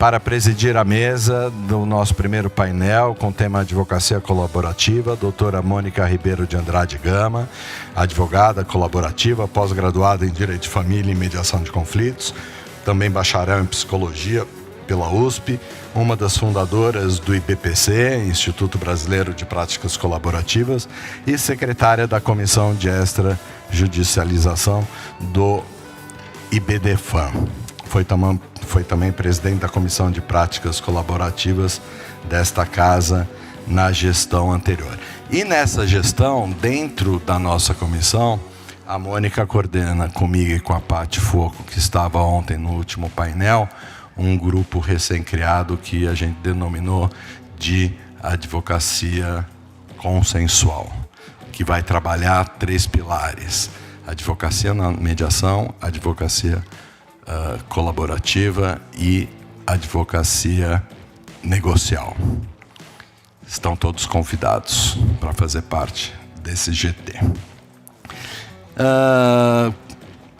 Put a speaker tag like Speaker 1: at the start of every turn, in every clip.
Speaker 1: Para presidir a mesa do nosso primeiro painel, com o tema Advocacia Colaborativa, a doutora Mônica Ribeiro de Andrade Gama, advogada colaborativa, pós-graduada em Direito de Família e Mediação de Conflitos, também bacharel em Psicologia pela USP, uma das fundadoras do IBPC, Instituto Brasileiro de Práticas Colaborativas, e secretária da Comissão de Extrajudicialização do IBDFAM. Foi também presidente da Comissão de Práticas Colaborativas desta casa na gestão anterior. E nessa gestão, dentro da nossa comissão, a Mônica coordena comigo e com a Paty Foco, que estava ontem no último painel, um grupo recém-criado que a gente denominou de Advocacia Consensual, que vai trabalhar 3 pilares: advocacia na mediação, advocacia colaborativa e advocacia negocial. Estão todos convidados para fazer parte desse GT.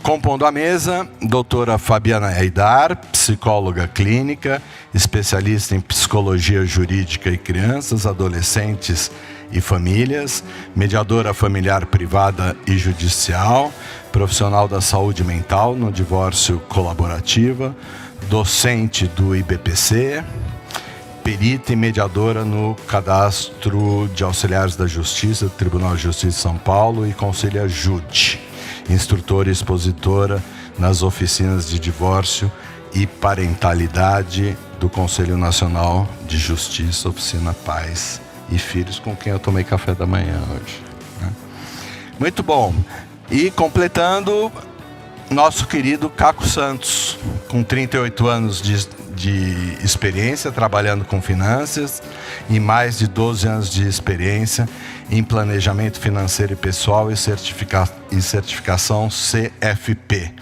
Speaker 1: Compondo a mesa, doutora Fabiana Aidar, psicóloga clínica, especialista em psicologia jurídica e crianças, adolescentes e famílias, mediadora familiar privada e judicial, profissional da saúde mental no divórcio colaborativa, docente do IBPC, perita e mediadora no Cadastro de Auxiliares da Justiça do Tribunal de Justiça de São Paulo e Conselho JUD, instrutora e expositora nas oficinas de divórcio e parentalidade do Conselho Nacional de Justiça, Oficina Pais e Filhos, com quem eu tomei café da manhã hoje. Muito bom. E completando, nosso querido Caco Santos, com 38 anos de experiência trabalhando com finanças e mais de 12 anos de experiência em planejamento financeiro e pessoal e certificação CFP.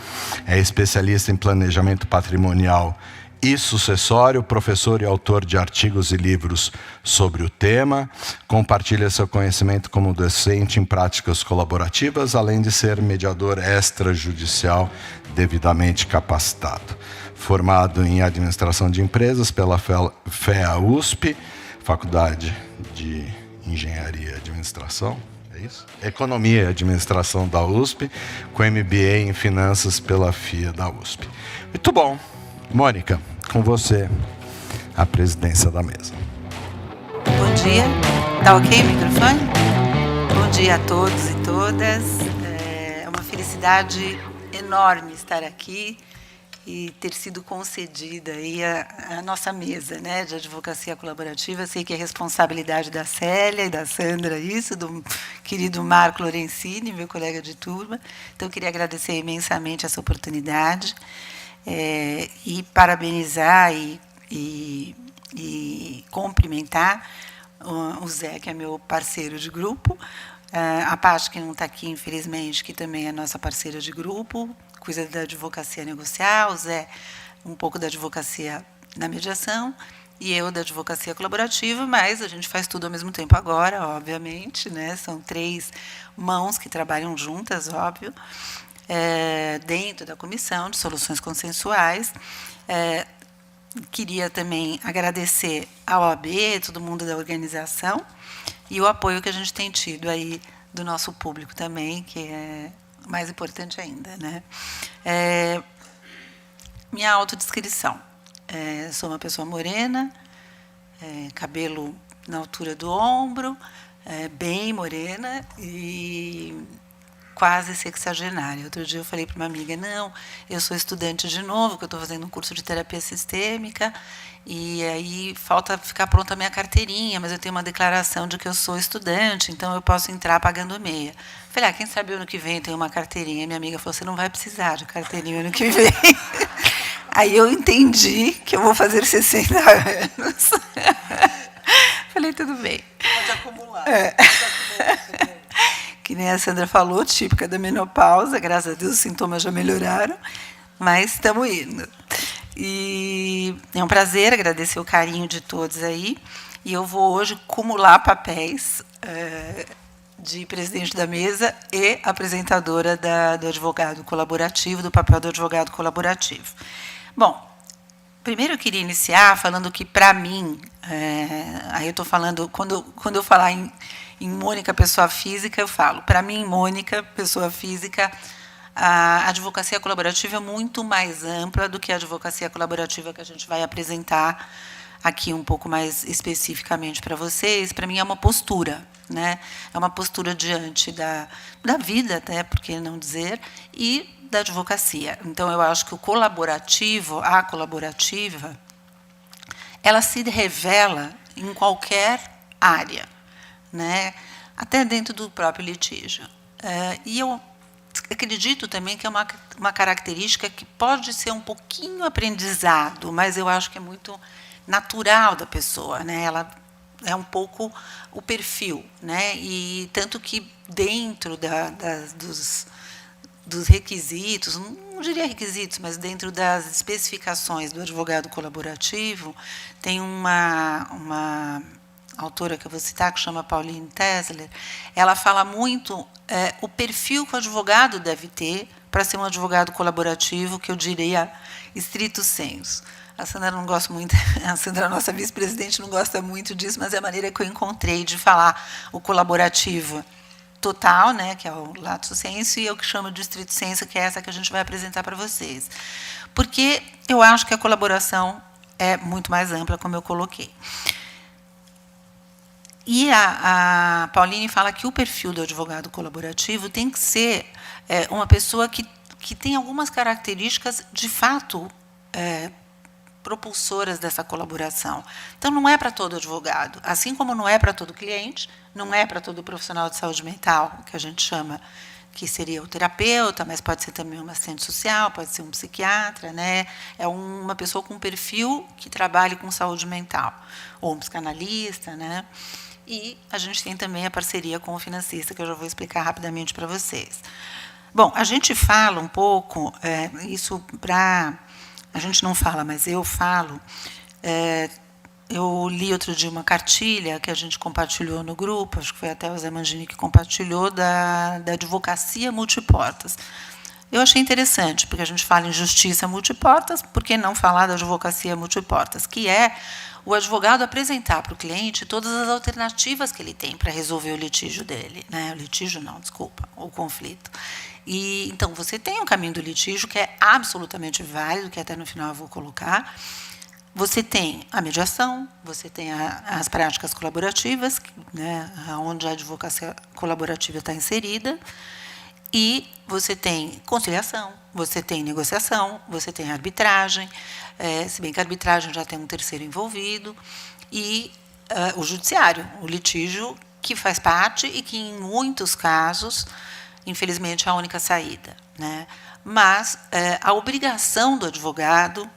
Speaker 1: É especialista em planejamento patrimonial e sucessório, professor e autor de artigos e livros sobre o tema, compartilha seu conhecimento como docente em práticas colaborativas, além de ser mediador extrajudicial devidamente capacitado. Formado em Administração de Empresas pela FEA-USP, Faculdade de Engenharia e Administração, é isso? Economia e Administração da USP, com MBA em Finanças pela FIA da USP. Muito bom. Mônica, com você, a presidência da mesa.
Speaker 2: Bom dia. Tá ok o microfone? Bom dia a todos e todas. É uma felicidade enorme estar aqui e ter sido concedida aí a nossa mesa, né, de advocacia colaborativa. Sei que é responsabilidade da Célia e da Sandra, isso, do querido Marco Lorenzini, meu colega de turma. Então, eu queria agradecer imensamente essa oportunidade e parabenizar e cumprimentar o Zé, que é meu parceiro de grupo, a Paty, que não está aqui, infelizmente, que também é nossa parceira de grupo, cuida da advocacia negocial, o Zé um pouco da advocacia na mediação, e eu da advocacia colaborativa, mas a gente faz tudo ao mesmo tempo agora, obviamente, né? São 3 mãos que trabalham juntas, óbvio, dentro da Comissão de Soluções Consensuais. Queria também agradecer à OAB, todo mundo da organização, e o apoio que a gente tem tido aí do nosso público também, que é mais importante ainda, né? Minha autodescrição. Sou uma pessoa morena, cabelo na altura do ombro, bem morena e quase sexagenária. Outro dia eu falei para uma amiga, não, eu sou estudante de novo, que eu estou fazendo um curso de terapia sistêmica, e aí falta ficar pronta a minha carteirinha, mas eu tenho uma declaração de que eu sou estudante, então eu posso entrar pagando meia. Falei, quem sabe ano que vem eu tenho uma carteirinha. Minha amiga falou, você não vai precisar de carteirinha ano que vem. Aí eu entendi que eu vou fazer 60 anos. Falei, tudo bem.
Speaker 3: Pode acumular. Pode acumular.
Speaker 2: Que nem a Sandra falou, típica da menopausa, graças a Deus os sintomas já melhoraram, mas estamos indo. E é um prazer agradecer o carinho de todos aí, e eu vou hoje acumular papéis de presidente da mesa e apresentadora do advogado colaborativo, do papel do advogado colaborativo. Bom, Primeiro, eu queria iniciar falando que, para mim, aí eu estou falando, quando eu falar em Mônica, pessoa física, eu falo, para mim, Mônica, pessoa física, a advocacia colaborativa é muito mais ampla do que a advocacia colaborativa que a gente vai apresentar aqui um pouco mais especificamente para vocês. Para mim, é uma postura, né? É uma postura diante da vida, até, por que não dizer, e da advocacia. Então, eu acho que o colaborativo, a colaborativa, ela se revela em qualquer área, né? Até dentro do próprio litígio. E eu acredito também que é uma característica que pode ser um pouquinho aprendizado, mas eu acho que é muito natural da pessoa, né? Ela é um pouco o perfil, né? E tanto que dentro dos requisitos, não diria requisitos, mas dentro das especificações do advogado colaborativo, tem uma autora que eu vou citar, que chama Pauline Tesler. Ela fala muito o perfil que o advogado deve ter para ser um advogado colaborativo, que eu diria stricto sensu. A Sandra não gosta muito, a Sandra, nossa vice-presidente, não gosta muito disso, mas é a maneira que eu encontrei de falar o colaborativo total, né, que é o lato sensu, e eu que chamo de stricto sensu, que é essa que a gente vai apresentar para vocês. Porque eu acho que a colaboração é muito mais ampla, como eu coloquei. E a Pauline fala que o perfil do advogado colaborativo tem que ser uma pessoa que tem algumas características, de fato, propulsoras dessa colaboração. Então, não é para todo advogado, assim como não é para todo cliente, não é para todo profissional de saúde mental, que a gente chama, que seria o terapeuta, mas pode ser também um assistente social, pode ser um psiquiatra, né? É uma pessoa com perfil que trabalhe com saúde mental, ou um psicanalista, né? E a gente tem também a parceria com o financista, que eu já vou explicar rapidamente para vocês. Bom, a gente fala um pouco, isso para... A gente não fala, mas eu falo. Eu li outro dia uma cartilha que a gente compartilhou no grupo, acho que foi até o Zé Mangini que compartilhou, da advocacia multiportas. Eu achei interessante, porque a gente fala em justiça multiportas, por que não falar da advocacia multiportas, que é o advogado apresentar para o cliente todas as alternativas que ele tem para resolver o litígio dele, né? O litígio não, desculpa, o conflito. E então você tem um caminho do litígio que é absolutamente válido, que até no final eu vou colocar. Você tem a mediação, você tem as práticas colaborativas, né, onde a advocacia colaborativa está inserida, e você tem conciliação, você tem negociação, você tem arbitragem, se bem que a arbitragem já tem um terceiro envolvido, e o judiciário, o litígio, que faz parte e que, em muitos casos, infelizmente, é a única saída, né? Mas a obrigação do advogado,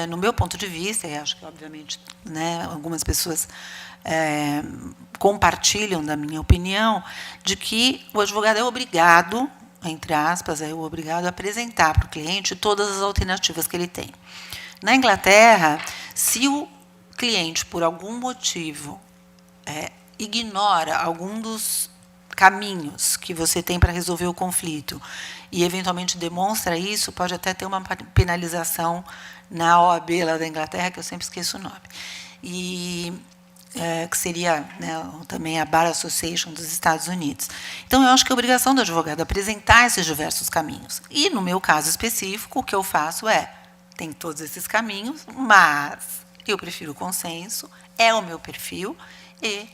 Speaker 2: no meu ponto de vista, e acho que, obviamente, né, algumas pessoas compartilham da minha opinião, de que o advogado é obrigado, entre aspas, é obrigado a apresentar para o cliente todas as alternativas que ele tem. Na Inglaterra, se o cliente, por algum motivo, ignora algum dos caminhos que você tem para resolver o conflito e, eventualmente, demonstra isso, pode até ter uma penalização na OAB lá da Inglaterra, que eu sempre esqueço o nome, e que seria, né, também a Bar Association dos Estados Unidos. Então, eu acho que é obrigação do advogado apresentar esses diversos caminhos. E, no meu caso específico, o que eu faço tem todos esses caminhos, mas eu prefiro o consenso, é o meu perfil e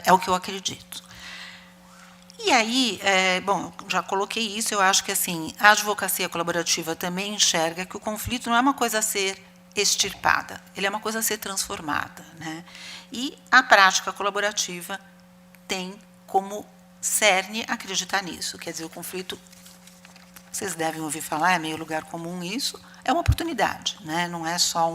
Speaker 2: é o que eu acredito. E aí, bom, já coloquei isso, eu acho que assim, a advocacia colaborativa também enxerga que o conflito não é uma coisa a ser extirpada, ele é uma coisa a ser transformada, né? E a prática colaborativa tem como cerne acreditar nisso, quer dizer, o conflito, vocês devem ouvir falar, é meio lugar comum isso, é uma oportunidade, né? Não é só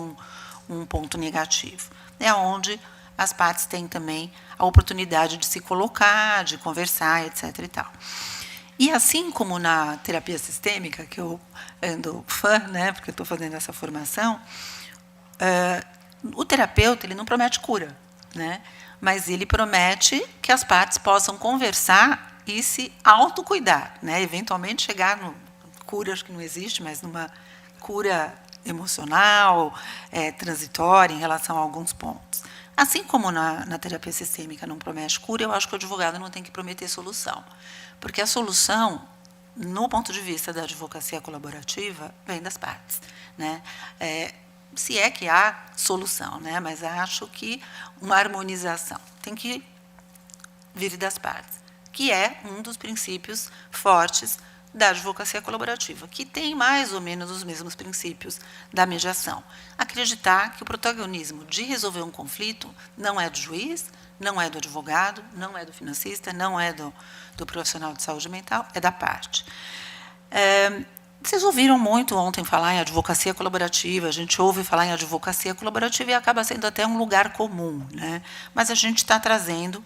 Speaker 2: um ponto negativo, é onde as partes têm também a oportunidade de se colocar, de conversar, etc. e tal. E assim como na terapia sistêmica, que eu ando fã, né, porque eu estou fazendo essa formação, o terapeuta ele não promete cura, né, mas ele promete que as partes possam conversar e se autocuidar, né, eventualmente chegar no cura, acho que não existe, mas numa cura emocional, transitória em relação a alguns pontos. Assim como na terapia sistêmica não promete cura, eu acho que o advogado não tem que prometer solução. Porque a solução, no ponto de vista da advocacia colaborativa, vem das partes, né? Se é que há solução, né? Mas acho que uma harmonização tem que vir das partes, que é um dos princípios fortes da advocacia colaborativa, que tem mais ou menos os mesmos princípios da mediação. Acreditar que o protagonismo de resolver um conflito não é do juiz, não é do advogado, não é do financista, não é do profissional de saúde mental, é da parte. Vocês ouviram muito ontem falar em advocacia colaborativa, a gente ouve falar em advocacia colaborativa e acaba sendo até um lugar comum, né? Mas a gente está trazendo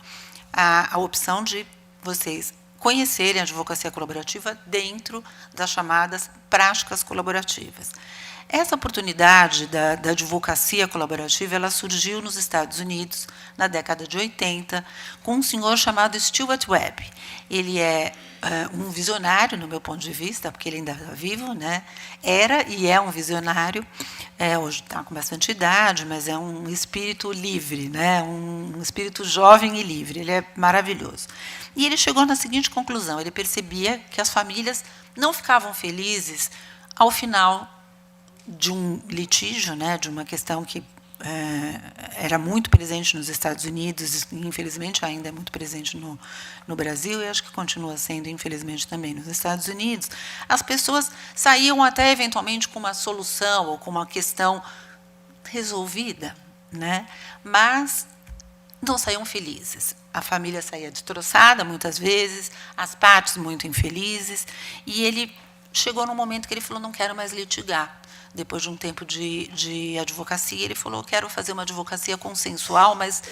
Speaker 2: a opção de vocês conhecerem a advocacia colaborativa dentro das chamadas práticas colaborativas. Essa oportunidade da advocacia colaborativa ela surgiu nos Estados Unidos na década de 80 com um senhor chamado Stuart Webb. Ele é um visionário, no meu ponto de vista, porque ele ainda está vivo, né? Era e é um visionário, hoje está com bastante idade, mas é um espírito livre, né? Um espírito jovem e livre, ele é maravilhoso. E ele chegou na seguinte conclusão, ele percebia que as famílias não ficavam felizes ao final de um litígio, né? De uma questão que era muito presente nos Estados Unidos, e infelizmente ainda é muito presente no Brasil, e acho que continua sendo, infelizmente, também nos Estados Unidos, as pessoas saíam até, eventualmente, com uma solução ou com uma questão resolvida, né? Mas não saíam felizes. A família saía destroçada, muitas vezes, as partes muito infelizes, e ele chegou num momento que ele falou, não quero mais litigar. Depois de um tempo de advocacia, ele falou, quero fazer uma advocacia consensual, mas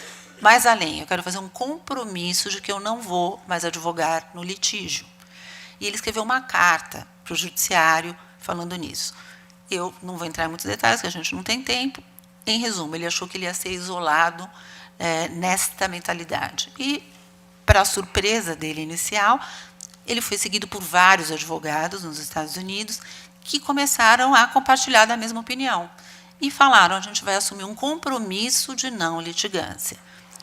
Speaker 2: mais além, eu quero fazer um compromisso de que eu não vou mais advogar no litígio. E ele escreveu uma carta para o judiciário falando nisso. Eu não vou entrar em muitos detalhes, porque a gente não tem tempo. Em resumo, ele achou que ele ia ser isolado nesta mentalidade. E, para a surpresa dele inicial, ele foi seguido por vários advogados nos Estados Unidos que começaram a compartilhar da mesma opinião. E falaram, a gente vai assumir um compromisso de não litigância.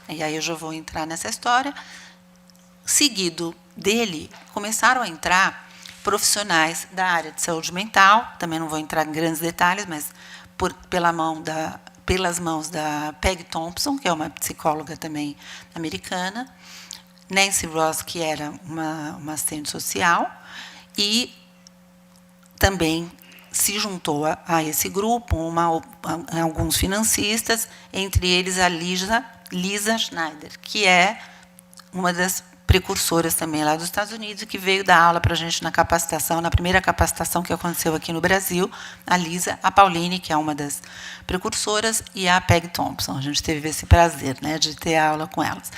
Speaker 2: E aí eu já vou entrar nessa história. Seguido dele, começaram a entrar profissionais da área de saúde mental, também não vou entrar em grandes detalhes, mas pelas mãos da Peg Thompson, que é uma psicóloga também americana, Nancy Ross, que era uma assistente social, e também se juntou a esse grupo alguns financistas, entre eles a Lisa Schneider, que é uma das precursoras também lá dos Estados Unidos, e que veio dar aula para a gente na primeira capacitação que aconteceu aqui no Brasil, a Lisa, a Pauline, que é uma das precursoras, e a Peg Thompson. A gente teve esse prazer, né, de ter aula com elas.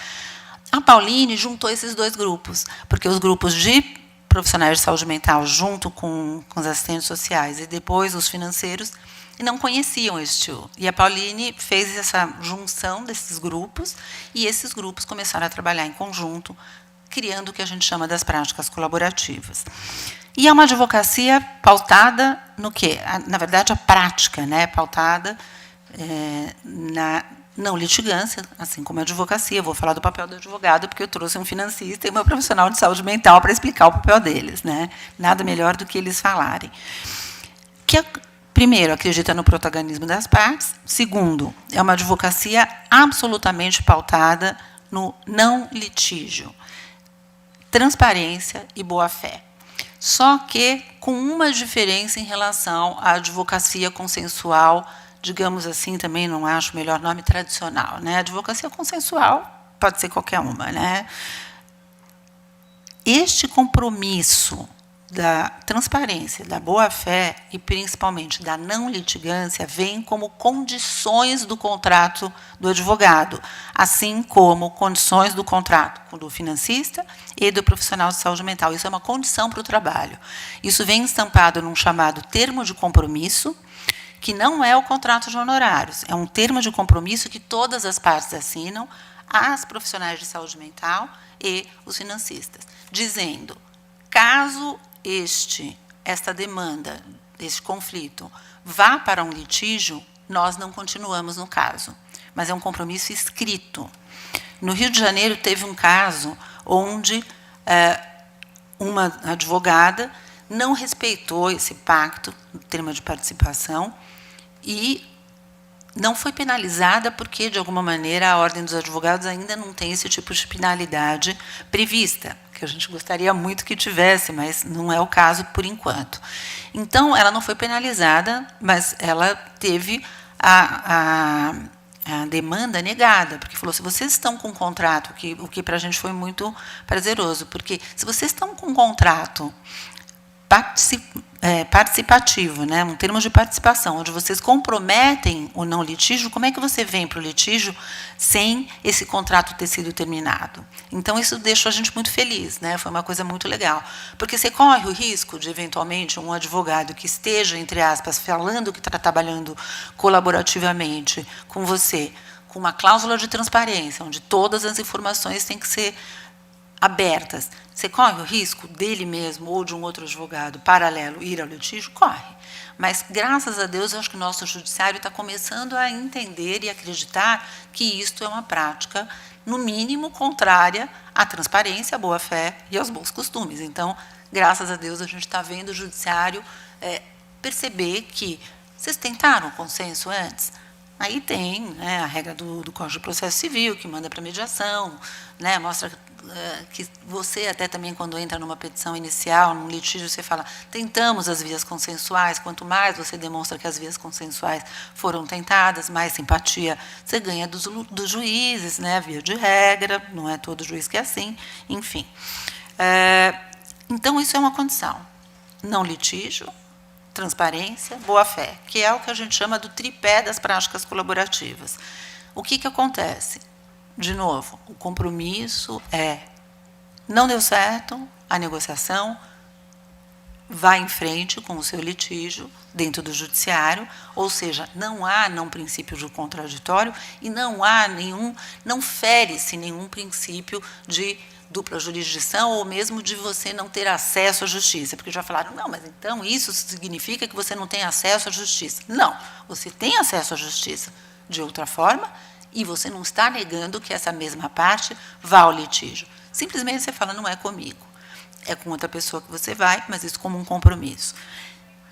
Speaker 2: A Pauline juntou esses dois grupos, porque os grupos de profissionais de saúde mental, junto com os assistentes sociais e depois os financeiros, não conheciam este TIO. E a Pauline fez essa junção desses grupos, e esses grupos começaram a trabalhar em conjunto, criando o que a gente chama das práticas colaborativas. E é uma advocacia pautada no quê? Na verdade, a prática, né, pautada na não litigância, assim como a advocacia. Vou falar do papel do advogado, porque eu trouxe um financista e uma profissional de saúde mental para explicar o papel deles, né? Nada melhor do que eles falarem. Primeiro, acredita no protagonismo das partes. Segundo, é uma advocacia absolutamente pautada no não litígio, transparência e boa-fé. Só que com uma diferença em relação à advocacia consensual, digamos assim, também não acho o melhor nome, tradicional, né? A advocacia consensual pode ser qualquer uma, né? Este compromisso da transparência, da boa-fé e, principalmente, da não litigância, vem como condições do contrato do advogado, assim como condições do contrato do financista e do profissional de saúde mental. Isso é uma condição para o trabalho. Isso vem estampado num chamado termo de compromisso, que não é o contrato de honorários, é um termo de compromisso que todas as partes assinam, as profissionais de saúde mental e os financistas, dizendo, caso esta demanda, este conflito, vá para um litígio, nós não continuamos no caso, mas é um compromisso escrito. No Rio de Janeiro, teve um caso onde uma advogada não respeitou esse pacto, o termo de participação, e não foi penalizada porque, de alguma maneira, a Ordem dos Advogados ainda não tem esse tipo de penalidade prevista, que a gente gostaria muito que tivesse, mas não é o caso por enquanto. Então, ela não foi penalizada, mas ela teve a demanda negada, porque falou, se vocês estão com um contrato, o que para a gente foi muito prazeroso, porque se vocês estão com um contrato participativo, né, um termo de participação, onde vocês comprometem o não litígio, como é que você vem para o litígio sem esse contrato ter sido terminado? Então, isso deixou a gente muito feliz, né? Foi uma coisa muito legal, porque você corre o risco de, eventualmente, um advogado que esteja, entre aspas, falando que está trabalhando colaborativamente com você, com uma cláusula de transparência, onde todas as informações têm que ser abertas. Você corre o risco dele mesmo ou de um outro advogado paralelo ir ao litígio? Corre. Mas, graças a Deus, eu acho que o nosso judiciário está começando a entender e acreditar que isto é uma prática, no mínimo, contrária à transparência, à boa-fé e aos bons costumes. Então, graças a Deus, a gente está vendo o judiciário perceber que vocês tentaram o consenso antes? Aí tem, né, a regra do Código de Processo Civil, que manda para mediação, né, mostra que você, até também, quando entra numa petição inicial, num litígio, você fala, tentamos as vias consensuais, quanto mais você demonstra que as vias consensuais foram tentadas, mais simpatia você ganha dos juízes, né, via de regra, não é todo juiz que é assim, enfim. Então, isso é uma condição. Não litígio, transparência, boa-fé, que é o que a gente chama do tripé das práticas colaborativas. O que acontece? De novo, o compromisso não deu certo, a negociação vai em frente com o seu litígio dentro do judiciário, ou seja, não há princípio de contraditório e não fere-se nenhum princípio de dupla jurisdição ou mesmo de você não ter acesso à justiça, porque já falaram, não, mas então isso significa que você não tem acesso à justiça. Não, você tem acesso à justiça de outra forma e você não está negando que essa mesma parte vá ao litígio. Simplesmente você fala, não é comigo, é com outra pessoa que você vai, mas isso como um compromisso.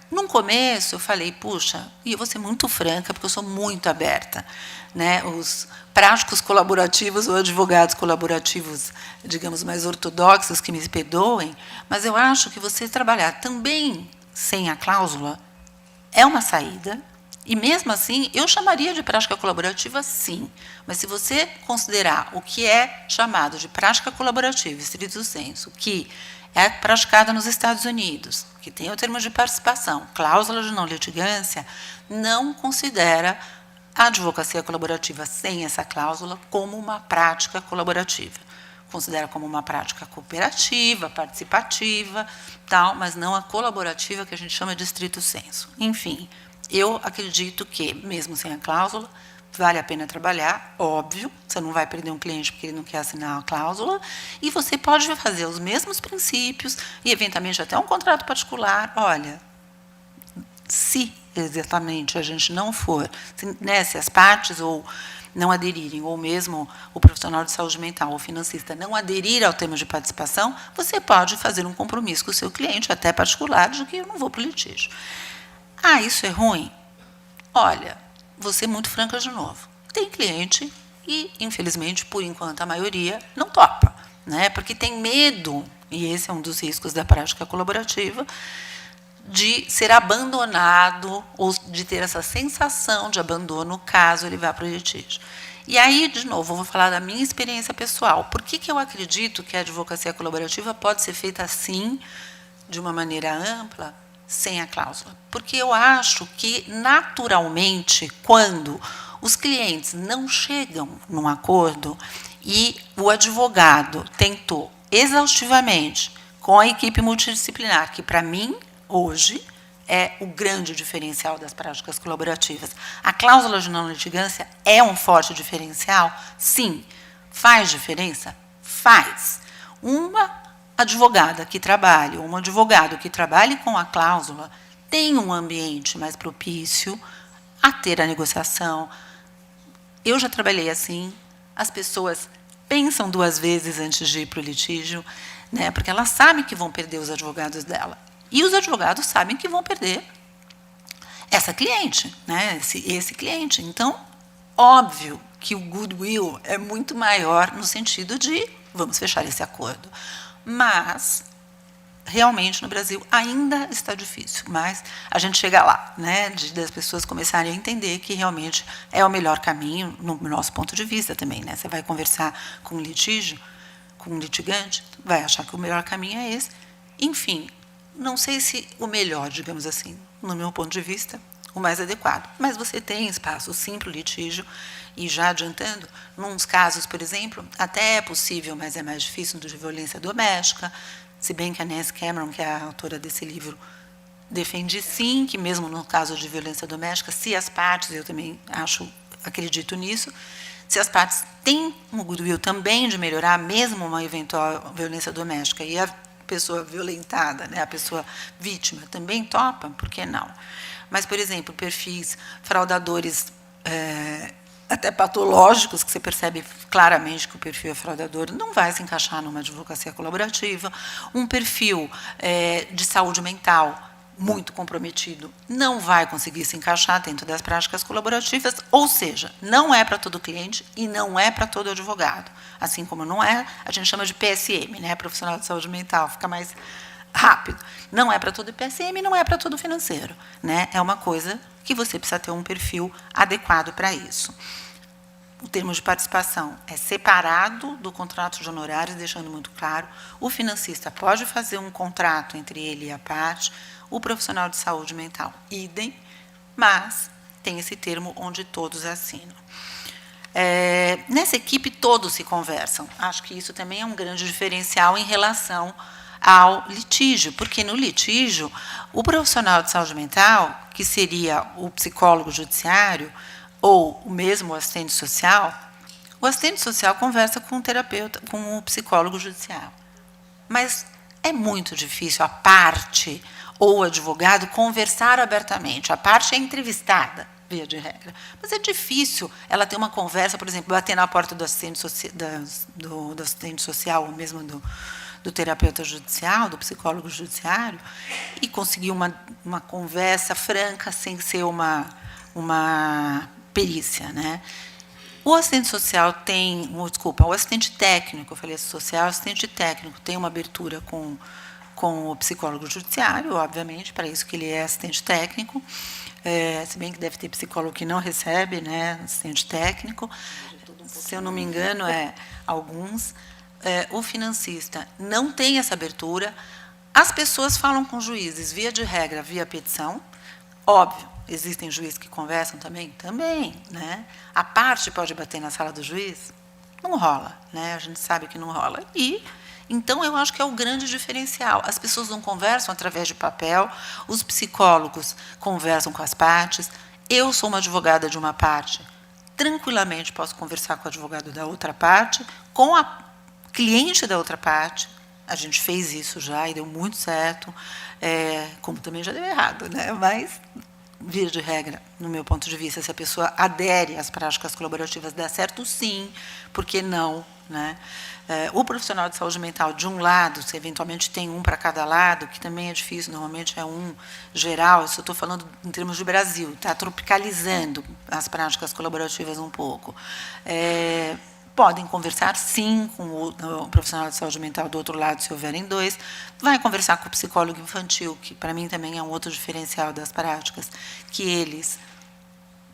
Speaker 2: No começo, eu falei, puxa, e eu vou ser muito franca, porque eu sou muito aberta, né? Os práticos colaborativos ou advogados colaborativos, digamos, mais ortodoxos, que me perdoem, mas eu acho que você trabalhar também sem a cláusula é uma saída, e, mesmo assim, eu chamaria de prática colaborativa, sim, mas se você considerar o que é chamado de prática colaborativa, estrito sensu, que é praticada nos Estados Unidos, que tem o termo de participação, cláusula de não litigância, não considera a advocacia colaborativa sem essa cláusula como uma prática colaborativa. Considera como uma prática cooperativa, participativa, tal, mas não a colaborativa que a gente chama de estrito sensu. Enfim, eu acredito que, mesmo sem a cláusula, vale a pena trabalhar, óbvio, você não vai perder um cliente porque ele não quer assinar a cláusula, e você pode fazer os mesmos princípios e, eventualmente, até um contrato particular. Olha, se exatamente a gente não for, se as partes ou não aderirem, ou mesmo o profissional de saúde mental ou o financista não aderir ao termo de participação, você pode fazer um compromisso com o seu cliente, até particular, de que eu não vou para o litígio. Ah, isso é ruim? Olha, vou ser muito franca de novo. Tem cliente e, infelizmente, por enquanto, a maioria não topa, né? Porque tem medo, e esse é um dos riscos da prática colaborativa, de ser abandonado ou de ter essa sensação de abandono caso ele vá para o litígio. E aí, de novo, eu vou falar da minha experiência pessoal. Por que eu acredito que a advocacia colaborativa pode ser feita assim, de uma maneira ampla, sem a cláusula? Porque eu acho que, naturalmente, quando os clientes não chegam num acordo e o advogado tentou exaustivamente com a equipe multidisciplinar, que, para mim, hoje, é o grande diferencial das práticas colaborativas. A cláusula de não litigância é um forte diferencial? Sim. Faz diferença? Faz. Uma advogada que trabalhe, ou um advogado que trabalhe com a cláusula, tem um ambiente mais propício a ter a negociação. Eu já trabalhei assim, as pessoas pensam 2 vezes antes de ir para o litígio, né, porque elas sabem que vão perder os advogados dela. E os advogados sabem que vão perder essa cliente, né, esse cliente. Então, óbvio que o goodwill é muito maior no sentido de vamos fechar esse acordo. Mas, realmente, no Brasil, ainda está difícil. Mas a gente chega lá, né, das pessoas começarem a entender que realmente é o melhor caminho, no nosso ponto de vista também. Né? Você vai conversar com um litígio, com um litigante, vai achar que o melhor caminho é esse. Enfim, não sei se o melhor, digamos assim, no meu ponto de vista, o mais adequado. Mas você tem espaço, sim, para o litígio. E já adiantando, nos casos, por exemplo, até é possível, mas é mais difícil, de violência doméstica, se bem que a Nancy Cameron, que é a autora desse livro, defende sim, que mesmo no caso de violência doméstica, se as partes, eu também acredito nisso, se as partes têm um goodwill também de melhorar, mesmo uma eventual violência doméstica, e a pessoa violentada, né, a pessoa vítima, também topa, por que não? Mas, por exemplo, perfis fraudadores até patológicos, que você percebe claramente que o perfil é fraudador, não vai se encaixar numa advocacia colaborativa. Um perfil de saúde mental muito comprometido não vai conseguir se encaixar dentro das práticas colaborativas, ou seja, não é para todo cliente e não é para todo advogado. Assim como não é, a gente chama de PSM, né, profissional de saúde mental, fica mais rápido. Não é para todo PSM, não é para todo financeiro, né? É uma coisa que você precisa ter um perfil adequado para isso. O termo de participação é separado do contrato de honorários, deixando muito claro. O financista pode fazer um contrato entre ele e a parte, o profissional de saúde mental, idem, mas tem esse termo onde todos assinam. Nessa equipe, todos se conversam. Acho que isso também é um grande diferencial em relação ao litígio, porque no litígio, o profissional de saúde mental, que seria o psicólogo judiciário, ou o mesmo assistente social, o assistente social conversa com o terapeuta, com o psicólogo judicial. Mas é muito difícil a parte ou o advogado conversar abertamente. A parte é entrevistada, via de regra. Mas é difícil ela ter uma conversa, por exemplo, bater na porta do assistente, do assistente social, ou mesmo do terapeuta judicial, do psicólogo judiciário, e conseguir uma conversa franca, sem ser uma perícia, né? O assistente social tem, o assistente técnico, eu falei social, o assistente técnico tem uma abertura com o psicólogo judiciário, obviamente, para isso que ele é assistente técnico, se bem que deve ter psicólogo que não recebe, né, assistente técnico, se eu não me engano, alguns. O financista não tem essa abertura. As pessoas falam com juízes, via de regra, via petição, óbvio. Existem juízes que conversam também? Também. Né? A parte pode bater na sala do juiz? Não rola. Né? A gente sabe que não rola. Então, eu acho que é o grande diferencial. As pessoas não conversam através de papel, os psicólogos conversam com as partes. Eu sou uma advogada de uma parte, tranquilamente posso conversar com o advogado da outra parte, com a cliente da outra parte. A gente fez isso já e deu muito certo, como também já deu errado. Né? Mas, via de regra, no meu ponto de vista, se a pessoa adere às práticas colaborativas, dá certo, sim, por que não? Né? O profissional de saúde mental, de um lado, se eventualmente tem um para cada lado, que também é difícil, normalmente é um geral, isso eu estou falando em termos de Brasil, está tropicalizando as práticas colaborativas um pouco. Podem conversar, sim, com o profissional de saúde mental do outro lado, se houverem dois. Vai conversar com o psicólogo infantil, que, para mim, também é um outro diferencial das práticas, que eles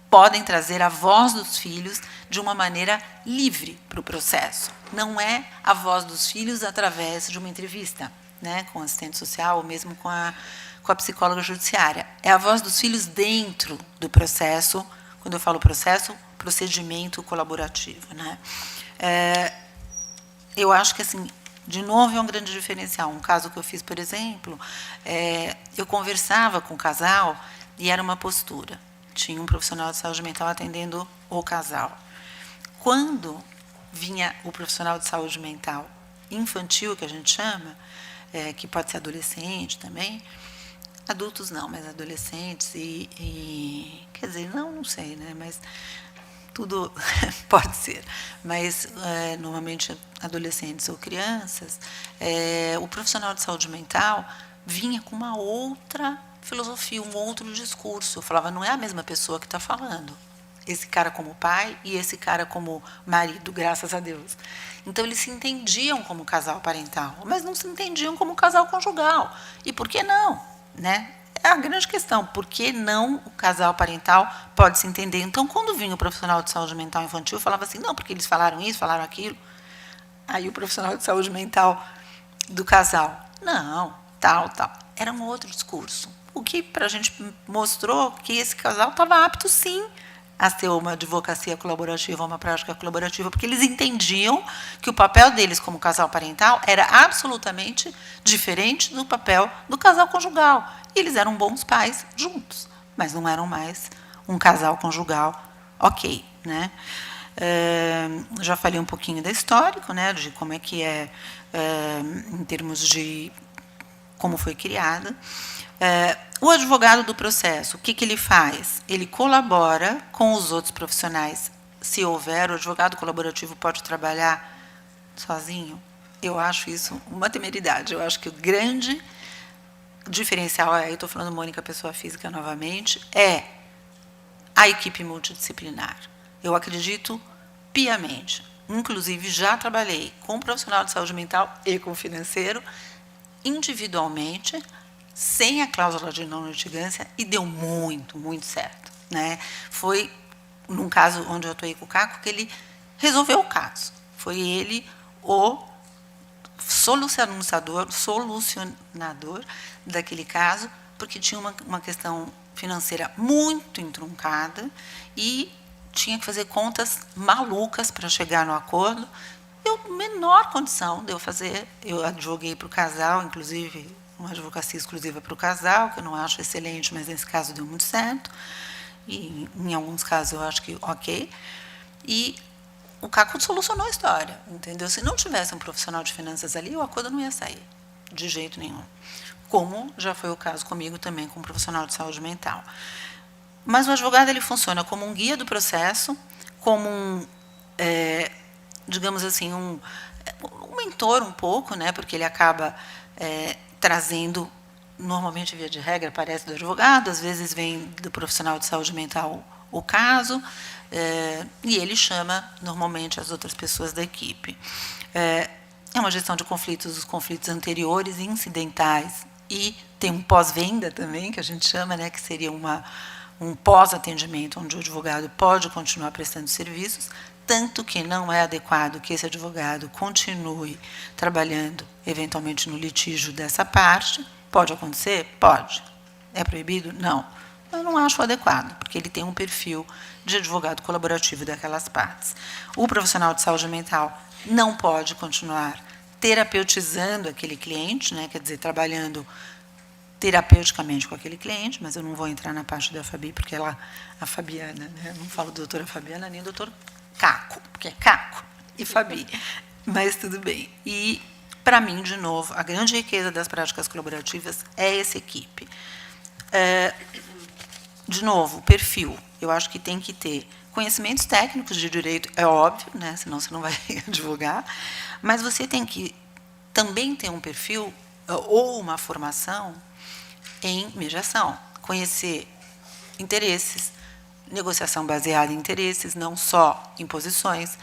Speaker 2: podem trazer a voz dos filhos de uma maneira livre para o processo. Não é a voz dos filhos através de uma entrevista, né, com o assistente social ou mesmo com a psicóloga judiciária. É a voz dos filhos dentro do processo. Quando eu falo processo, procedimento colaborativo. Né? Eu acho que, assim, de novo, é um grande diferencial. Um caso que eu fiz, por exemplo, eu conversava com o casal e era uma postura. Tinha um profissional de saúde mental atendendo o casal. Quando vinha o profissional de saúde mental infantil, que a gente chama, que pode ser adolescente também, adultos não, mas adolescentes quer dizer, não sei, né? Mas tudo pode ser. Mas, normalmente, adolescentes ou crianças, o profissional de saúde mental vinha com uma outra filosofia, um outro discurso. Eu falava, não é a mesma pessoa que está falando. Esse cara como pai e esse cara como marido, graças a Deus. Então, eles se entendiam como casal parental, mas não se entendiam como casal conjugal. E por que não? Né? É a grande questão. Por que não o casal parental pode se entender? Então, quando vinha o profissional de saúde mental infantil, eu falava assim, não, porque eles falaram isso, falaram aquilo. Aí o profissional de saúde mental do casal, não, tal. Era um outro discurso. O que para a gente mostrou que esse casal estava apto, sim, a ter uma advocacia colaborativa, uma prática colaborativa, porque eles entendiam que o papel deles como casal parental era absolutamente diferente do papel do casal conjugal. E eles eram bons pais juntos, mas não eram mais um casal conjugal ok, né? Já falei um pouquinho da histórico, né, de como é que em termos de como foi criada. O advogado do processo, o que ele faz? Ele colabora com os outros profissionais. Se houver, o advogado colaborativo pode trabalhar sozinho. Eu acho isso uma temeridade. Eu acho que o grande diferencial, aí estou falando Mônica, pessoa física novamente, é a equipe multidisciplinar. Eu acredito piamente. Inclusive, já trabalhei com um profissional de saúde mental e com financeiro, individualmente, sem a cláusula de não litigância, e deu muito, muito certo, né? Foi, num caso onde eu atuei com o Caco, que ele resolveu o caso. Foi ele o solucionador daquele caso, porque tinha uma questão financeira muito entroncada e tinha que fazer contas malucas para chegar no acordo. Eu, menor condição de eu fazer, eu advoguei para o casal, inclusive uma advocacia exclusiva para o casal, que eu não acho excelente, mas nesse caso deu muito certo. E em alguns casos eu acho que ok. E o Caco solucionou a história, entendeu? Se não tivesse um profissional de finanças ali, o acordo não ia sair, de jeito nenhum. Como já foi o caso comigo também, com um profissional de saúde mental. Mas o advogado ele funciona como um guia do processo, como digamos assim, um mentor um pouco, né? Porque ele acaba trazendo, normalmente, via de regra, parece do advogado, às vezes vem do profissional de saúde mental o caso, e ele chama, normalmente, as outras pessoas da equipe. É uma gestão de conflitos, os conflitos anteriores e incidentais, e tem um pós-venda também, que a gente chama, né, que seria um pós-atendimento, onde o advogado pode continuar prestando serviços, tanto que não é adequado que esse advogado continue trabalhando, eventualmente, no litígio dessa parte. Pode acontecer? Pode. É proibido? Não. Eu não acho adequado, porque ele tem um perfil de advogado colaborativo daquelas partes. O profissional de saúde mental não pode continuar terapeutizando aquele cliente, né? Quer dizer, trabalhando terapeuticamente com aquele cliente, mas eu não vou entrar na parte da Fabi, porque a Fabiana, né? Eu não falo doutora Fabiana nem doutor Caco, porque é Caco e Fabi, mas tudo bem. E, para mim, de novo, a grande riqueza das práticas colaborativas é essa equipe. De novo, perfil. Eu acho que tem que ter conhecimentos técnicos de direito, é óbvio, né? Senão você não vai advogar, mas você tem que também ter um perfil ou uma formação em mediação, conhecer interesses, negociação baseada em interesses, não só em posições,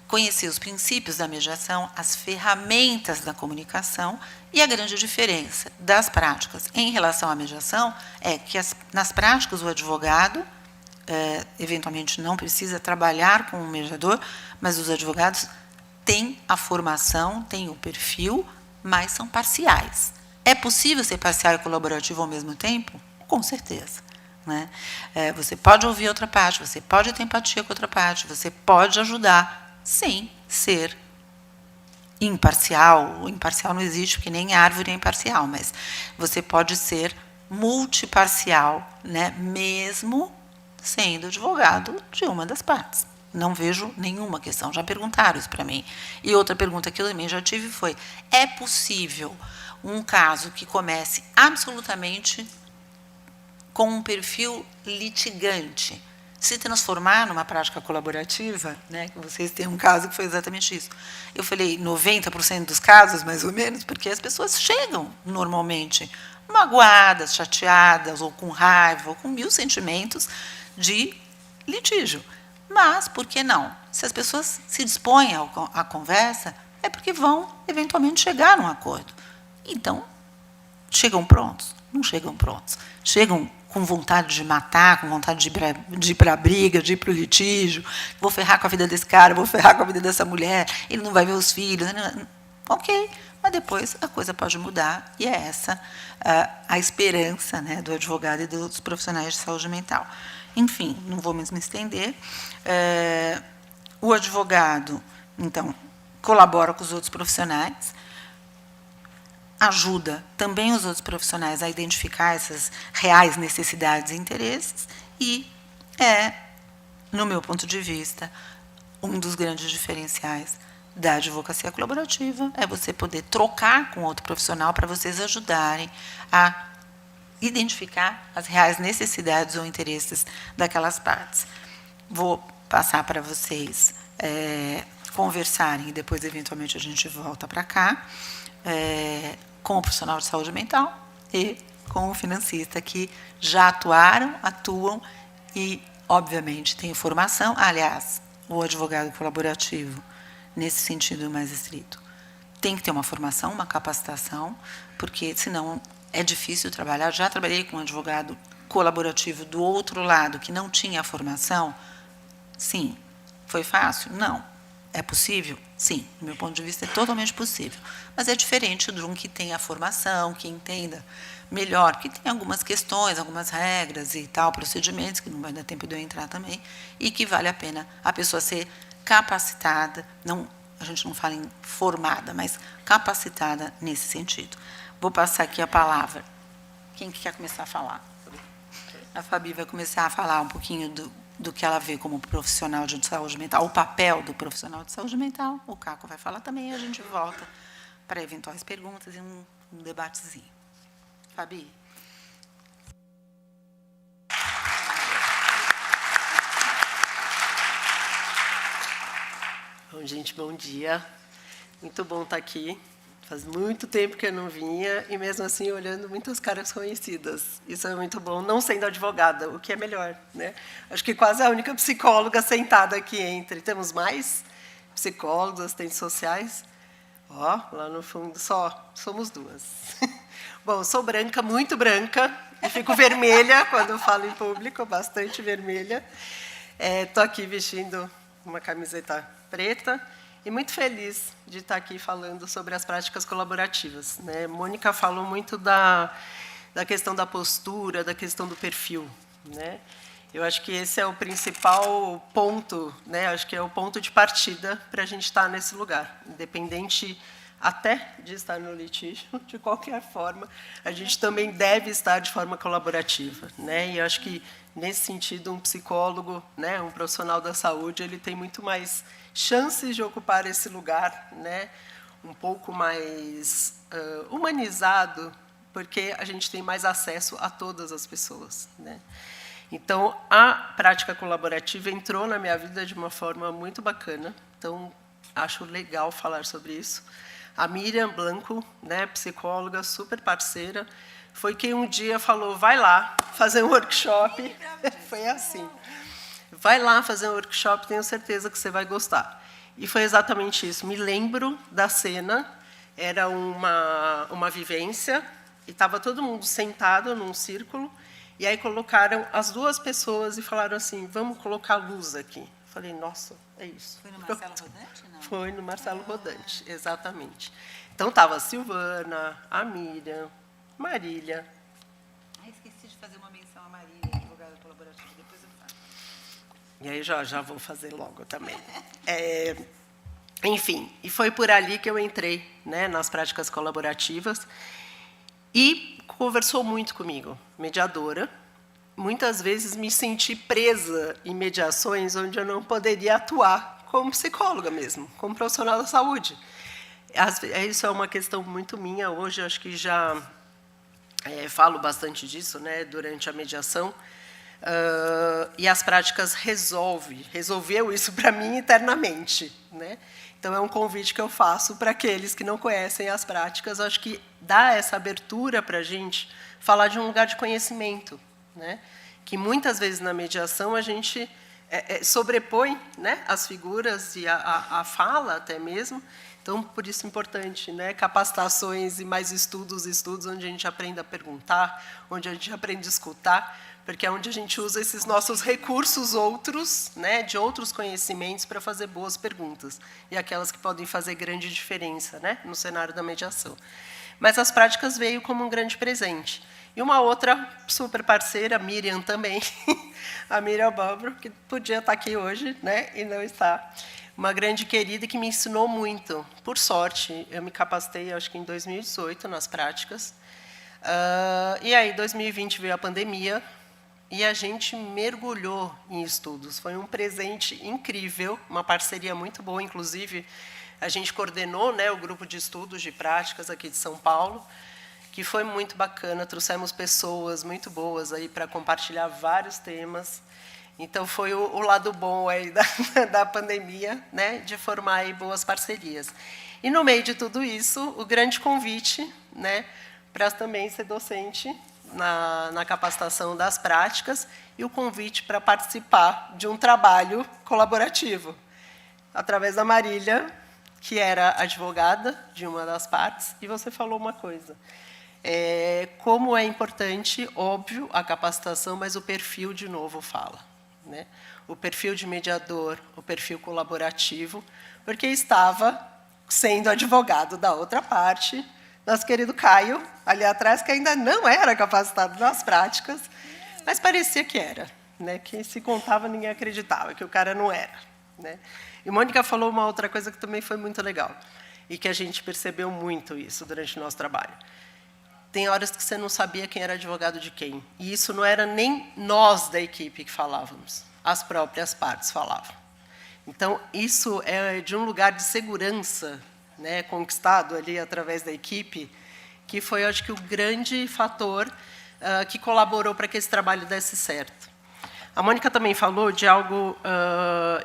Speaker 2: conhecer os princípios da mediação, as ferramentas da comunicação, e a grande diferença das práticas em relação à mediação é que nas práticas o advogado eventualmente não precisa trabalhar com um mediador, mas os advogados têm a formação, têm o perfil, mas são parciais. É possível ser parcial e colaborativo ao mesmo tempo? Com certeza. Né? Você pode ouvir outra parte, você pode ter empatia com outra parte, você pode ajudar sem ser imparcial. O imparcial não existe, porque nem árvore é imparcial, mas você pode ser multiparcial, né? Mesmo sendo advogado de uma das partes. Não vejo nenhuma questão. Já perguntaram isso para mim. E outra pergunta que eu também já tive foi: é possível um caso que comece absolutamente com um perfil litigante se transformar numa prática colaborativa, né? Que vocês têm um caso que foi exatamente isso. Eu falei 90% dos casos, mais ou menos, porque as pessoas chegam normalmente magoadas, chateadas, ou com raiva, ou com 1000 sentimentos de litígio. Mas, por que não? Se as pessoas se dispõem à conversa, é porque vão, eventualmente, chegar num acordo. Então, chegam prontos? Não chegam prontos. Chegam com vontade de matar, com vontade de ir para a briga, de ir para o litígio, vou ferrar com a vida desse cara, vou ferrar com a vida dessa mulher, ele não vai ver os filhos. Ok, mas depois a coisa pode mudar, e é essa a esperança, né, do advogado e dos profissionais de saúde mental. Enfim, não vou mais me estender. O advogado, então, colabora com os outros profissionais, ajuda também os outros profissionais a identificar essas reais necessidades e interesses, e no meu ponto de vista, um dos grandes diferenciais da advocacia colaborativa é você poder trocar com outro profissional para vocês ajudarem a identificar as reais necessidades ou interesses daquelas partes. Vou passar para vocês conversarem, e depois, eventualmente, a gente volta para cá, com o profissional de saúde mental e com o financista, que já atuam e, obviamente, têm formação. Aliás, o advogado colaborativo, nesse sentido mais estrito, tem que ter uma formação, uma capacitação, porque, senão, é difícil trabalhar. Já trabalhei com um advogado colaborativo do outro lado, que não tinha formação. Sim. Foi fácil? Não. É possível? Sim. Do meu ponto de vista, é totalmente possível. Mas é diferente de um que tenha formação, que entenda melhor, que tem algumas questões, algumas regras e tal, procedimentos, que não vai dar tempo de eu entrar também, e que vale a pena a pessoa ser capacitada, a gente não fala em formada, mas capacitada nesse sentido. Vou passar aqui a palavra. Quem que quer começar a falar? A Fabi vai começar a falar um pouquinho do que ela vê como profissional de saúde mental, o papel do profissional de saúde mental. O Caco vai falar também, e a gente volta para eventuais perguntas e um debatezinho. Fabi.
Speaker 3: Bom, gente, bom dia. Muito bom estar aqui. Faz muito tempo que eu não vinha, e mesmo assim olhando muitas caras conhecidas. Isso é muito bom, não sendo advogada, o que é melhor, né? Acho que quase a única psicóloga sentada aqui entre. Temos mais psicólogos, assistentes sociais. Ó, lá no fundo só somos duas. Bom, sou branca, muito branca, e fico vermelha quando falo em público, bastante vermelha. Estou aqui vestindo uma camiseta preta, e muito feliz de estar aqui falando sobre as práticas colaborativas, né? Mônica falou muito da questão da postura, da questão do perfil, né? Eu acho que esse é o principal ponto, né? Acho que é o ponto de partida para a gente estar nesse lugar, independente até de estar no litígio, de qualquer forma, a gente também deve estar de forma colaborativa, né? E acho que, nesse sentido, um psicólogo, né, um profissional da saúde, ele tem muito mais chances de ocupar esse lugar, né, um pouco mais humanizado, porque a gente tem mais acesso a todas as pessoas, né? Então, a prática colaborativa entrou na minha vida de uma forma muito bacana, então, acho legal falar sobre isso. A Miriam Blanco, né, psicóloga, super parceira, foi quem um dia falou, vai lá fazer um workshop. Foi assim. Vai lá fazer um workshop, tenho certeza que você vai gostar. E foi exatamente isso. Me lembro da cena, era uma vivência, e estava todo mundo sentado num círculo, e aí colocaram as duas pessoas e falaram assim, vamos colocar luz aqui. Falei, nossa, é isso.
Speaker 2: Foi no Marcelo Rodante, não?
Speaker 3: Foi no Marcelo Rodante, exatamente. Então, estava a Silvana, a Miriam, Marília.
Speaker 2: Esqueci de fazer uma menção a Marília, advogada colaborativa, depois eu faço.
Speaker 3: E aí já vou fazer logo também. Enfim, e foi por ali que eu entrei, né, nas práticas colaborativas, e conversou muito comigo, mediadora. Muitas vezes me senti presa em mediações onde eu não poderia atuar como psicóloga mesmo, como profissional da saúde. Isso é uma questão muito minha hoje, acho que já falo bastante disso, né, durante a mediação, e as práticas resolveu isso para mim internamente, né? Então é um convite que eu faço para aqueles que não conhecem as práticas. Eu acho que dá essa abertura para a gente falar de um lugar de conhecimento, né? Que muitas vezes na mediação a gente sobrepõe, né, as figuras e a fala até mesmo. Então, por isso é importante, né, capacitações e mais estudos onde a gente aprende a perguntar, onde a gente aprende a escutar, porque é onde a gente usa esses nossos recursos outros, né, de outros conhecimentos para fazer boas perguntas, e aquelas que podem fazer grande diferença, né, no cenário da mediação. Mas as práticas veio como um grande presente. E uma outra super parceira, a Miriam também, a Miriam Bobro, que podia estar aqui hoje, né, e não está. Uma grande querida que me ensinou muito. Por sorte, eu me capacitei, acho que em 2018, nas práticas. E aí, em 2020, veio a pandemia, e a gente mergulhou em estudos. Foi um presente incrível, uma parceria muito boa, inclusive, a gente coordenou, né, o grupo de estudos de práticas aqui de São Paulo, que foi muito bacana, trouxemos pessoas muito boas aí para compartilhar vários temas. Então, foi o lado bom aí da pandemia, né, de formar aí boas parcerias. E, no meio de tudo isso, o grande convite, né, para também ser docente na capacitação das práticas, e o convite para participar de um trabalho colaborativo, através da Marília, que era advogada de uma das partes, e você falou uma coisa. Como é importante, óbvio, a capacitação, mas o perfil, de novo, fala. Né? O perfil de mediador, o perfil colaborativo, porque estava sendo advogado da outra parte, nosso querido Caio, ali atrás, que ainda não era capacitado nas práticas, mas parecia que era. Né? Quem se contava, ninguém acreditava que o cara não era. Né? E Mônica falou uma outra coisa que também foi muito legal, e que a gente percebeu muito isso durante o nosso trabalho. Tem horas que você não sabia quem era advogado de quem. E isso não era nem nós da equipe que falávamos, as próprias partes falavam. Então, isso é de um lugar de segurança, né, conquistado ali através da equipe, que foi, acho que, o grande fator que colaborou para que esse trabalho desse certo. A Mônica também falou de algo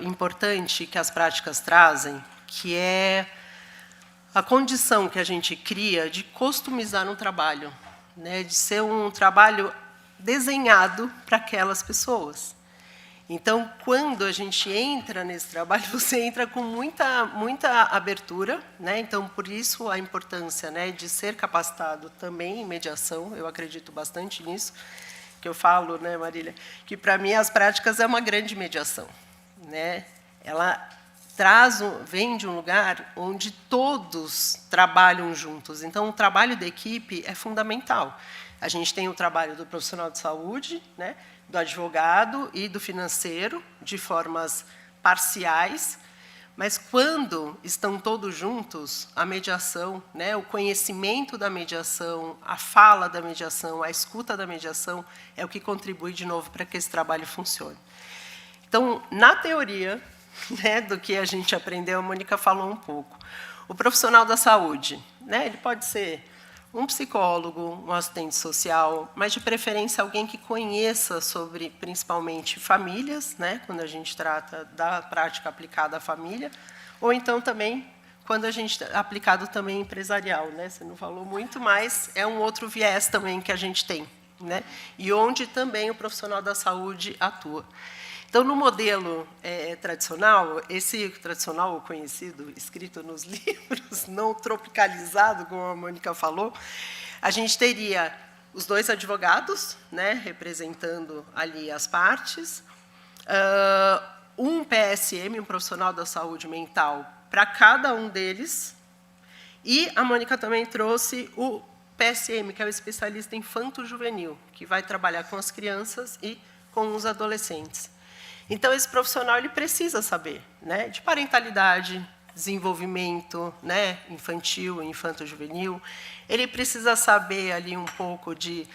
Speaker 3: importante que as práticas trazem, que é a condição que a gente cria de customizar um trabalho, né, de ser um trabalho desenhado para aquelas pessoas. Então, quando a gente entra nesse trabalho, você entra com muita abertura, né? Então, por isso a importância, né, de ser capacitado também em mediação. Eu acredito bastante nisso, que eu falo, né, Marília, que para mim as práticas é uma grande mediação, né? Ela vem de um lugar onde todos trabalham juntos. Então, o trabalho da equipe é fundamental. A gente tem o trabalho do profissional de saúde, né, do advogado e do financeiro, de formas parciais, mas, quando estão todos juntos, a mediação, né, o conhecimento da mediação, a fala da mediação, a escuta da mediação, é o que contribui, de novo, para que esse trabalho funcione. Então, na teoria, né, do que a gente aprendeu, a Mônica falou um pouco. O profissional da saúde, né, ele pode ser um psicólogo, um assistente social, mas, de preferência, alguém que conheça sobre, principalmente, famílias, né, quando a gente trata da prática aplicada à família, ou então também, quando a gente aplicado também empresarial, né, você não falou muito, mas é um outro viés também que a gente tem, né, e onde também o profissional da saúde atua. Então, no modelo tradicional, esse tradicional conhecido, escrito nos livros, não tropicalizado, como a Mônica falou, a gente teria os dois advogados, né, representando ali as partes, um PSM, um profissional da saúde mental, para cada um deles, e a Mônica também trouxe o PSM, que é o especialista infanto-juvenil, que vai trabalhar com as crianças e com os adolescentes. Então, esse profissional ele precisa saber, né, de parentalidade, desenvolvimento, né, infantil, infanto-juvenil. Ele precisa saber ali um pouco de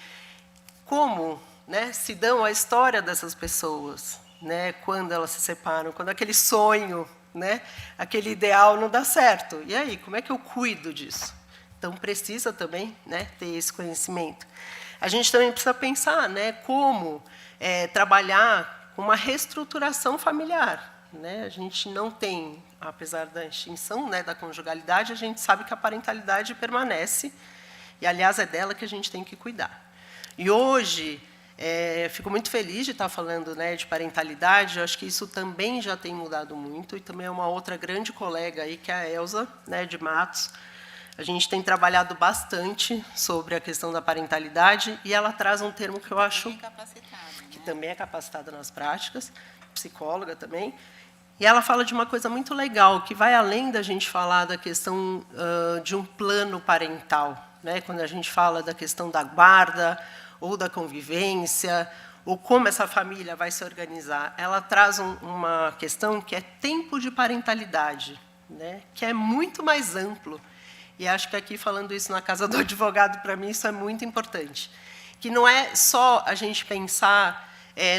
Speaker 3: como, né, se dão a história dessas pessoas, né, quando elas se separam, quando aquele sonho, né, aquele ideal não dá certo. E aí, como é que eu cuido disso? Então, precisa também, né, ter esse conhecimento. A gente também precisa pensar, né, como trabalhar com uma reestruturação familiar. Né? A gente não tem, apesar da extinção, né, da conjugalidade, a gente sabe que a parentalidade permanece, e, aliás, é dela que a gente tem que cuidar. E hoje, fico muito feliz de estar falando, né, de parentalidade. Eu acho que isso também já tem mudado muito, e também é uma outra grande colega aí, que é a Elza, né, de Matos. A gente tem trabalhado bastante sobre a questão da parentalidade, e ela traz um termo que eu acho que também é capacitada nas práticas, psicóloga também, e ela fala de uma coisa muito legal, que vai além da gente falar da questão de um plano parental, né? Quando a gente fala da questão da guarda, ou da convivência, ou como essa família vai se organizar. Ela traz uma questão que é tempo de parentalidade, né? Que é muito mais amplo. E acho que aqui, falando isso na casa do advogado, para mim, isso é muito importante. Que não é só a gente pensar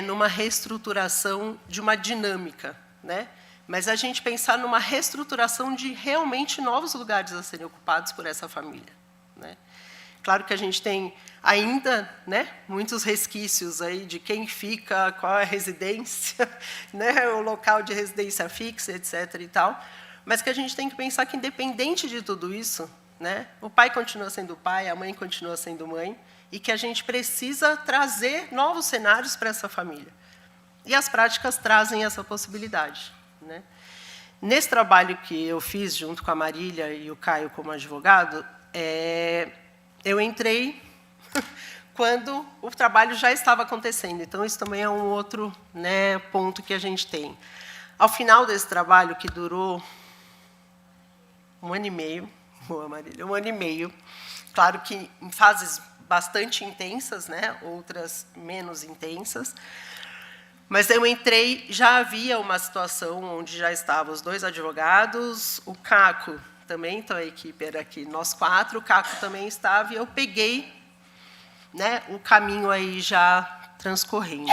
Speaker 3: numa reestruturação de uma dinâmica, né? Mas a gente pensar numa reestruturação de realmente novos lugares a serem ocupados por essa família. Né? Claro que a gente tem ainda, né, muitos resquícios aí de quem fica, qual é a residência, né, o local de residência fixa, etc. e tal, mas que a gente tem que pensar que, independente de tudo isso, né, o pai continua sendo pai, a mãe continua sendo mãe, e que a gente precisa trazer novos cenários para essa família. E as práticas trazem essa possibilidade. Né? Nesse trabalho que eu fiz, junto com a Marília e o Caio como advogado, eu entrei quando o trabalho já estava acontecendo. Então, isso também é um outro, né, ponto que a gente tem. Ao final desse trabalho, que durou 1 ano e meio, boa, Marília, 1 ano e meio, claro que em fases bastante intensas, né, outras menos intensas, mas eu entrei, já havia uma situação onde já estavam os 2 advogados, o Caco também, então a equipe era aqui, nós 4, o Caco também estava, e eu peguei, né, o caminho aí já transcorrendo.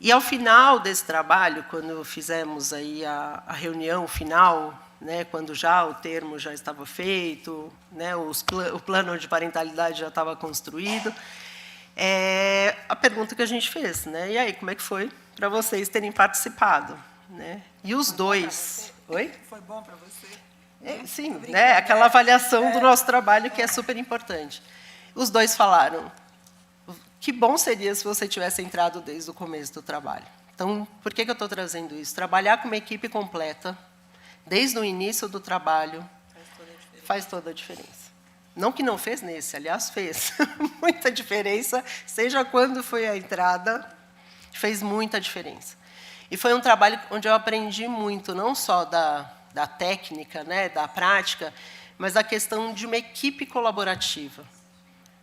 Speaker 3: E, ao final desse trabalho, quando fizemos aí a reunião final, né, quando já o termo já estava feito, né, o plano de parentalidade já estava construído, a pergunta que a gente fez, né, e aí, como é que foi para vocês terem participado? Né? E os 2... Oi?
Speaker 2: Foi bom para você?
Speaker 3: Sim, né, aquela avaliação do nosso trabalho que é super importante. Os 2 falaram, que bom seria se você tivesse entrado desde o começo do trabalho. Então, por que eu estou trazendo isso? Trabalhar com uma equipe completa, desde o início do trabalho, faz toda a diferença. Não que não fez nesse, aliás, fez muita diferença, seja quando foi a entrada, fez muita diferença. E foi um trabalho onde eu aprendi muito, não só da técnica, né, da prática, mas a questão de uma equipe colaborativa.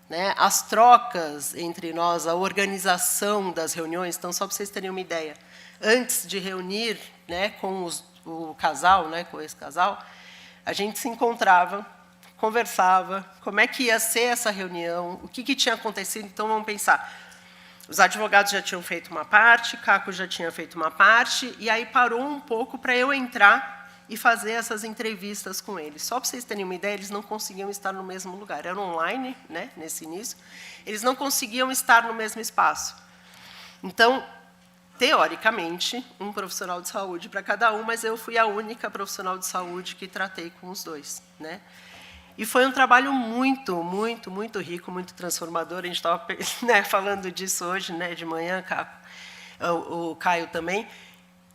Speaker 3: Né? As trocas entre nós, a organização das reuniões, então, só para vocês terem uma ideia, antes de reunir, né, com o casal, né, com esse casal, a gente se encontrava, conversava, como é que ia ser essa reunião, o que tinha acontecido. Então, vamos pensar, os advogados já tinham feito uma parte, Caco já tinha feito uma parte, e aí parou um pouco para eu entrar e fazer essas entrevistas com eles. Só para vocês terem uma ideia, eles não conseguiam estar no mesmo lugar. Era online, né, nesse início. Eles não conseguiam estar no mesmo espaço. Então, teoricamente, um profissional de saúde para cada um, mas eu fui a única profissional de saúde que tratei com os 2. Né? E foi um trabalho muito, muito, muito rico, muito transformador. A gente estava, né, falando disso hoje, né, de manhã, o Caio também,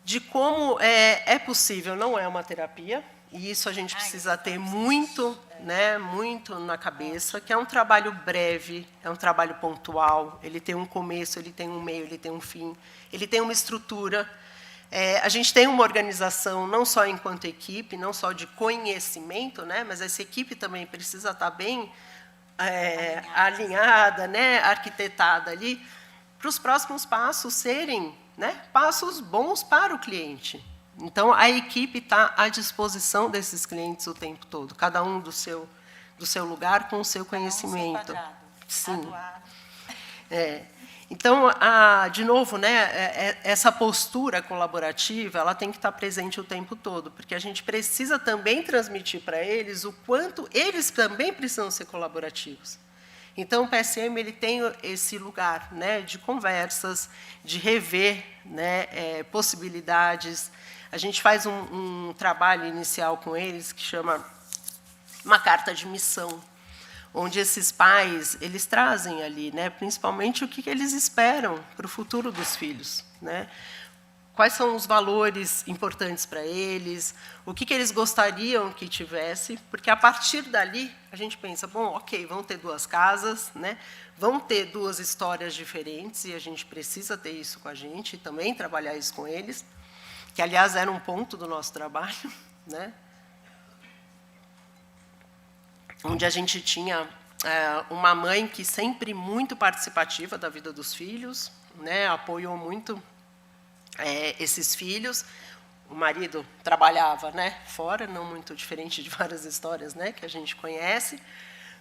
Speaker 3: de como é possível, não é uma terapia, e isso a gente precisa ter muito, né, muito na cabeça, que é um trabalho breve, é um trabalho pontual, ele tem um começo, ele tem um meio, ele tem um fim, ele tem uma estrutura. A gente tem uma organização, não só enquanto equipe, não só de conhecimento, né, mas essa equipe também precisa estar bem alinhada, né, arquitetada ali, para os próximos passos serem, né, passos bons para o cliente. Então, a equipe está à disposição desses clientes o tempo todo, cada um do seu lugar, com o seu conhecimento. Sim. Então, de novo, né, essa postura colaborativa, ela tem que estar presente o tempo todo, porque a gente precisa também transmitir para eles o quanto eles também precisam ser colaborativos. Então, o PSM ele tem esse lugar, né, de conversas, de rever, né, possibilidades. A gente faz um trabalho inicial com eles que chama uma carta de missão, onde esses pais eles trazem ali, né, principalmente o que eles esperam para o futuro dos filhos, né? Quais são os valores importantes para eles, o que eles gostariam que tivesse, porque a partir dali a gente pensa, bom, ok, vão ter 2 casas, né? Vão ter 2 histórias diferentes e a gente precisa ter isso com a gente e também trabalhar isso com eles, que aliás era um ponto do nosso trabalho, né? Onde a gente tinha uma mãe que sempre muito participativa da vida dos filhos, né? Apoiou muito esses filhos. O marido trabalhava, né, fora, não muito diferente de várias histórias, né, que a gente conhece,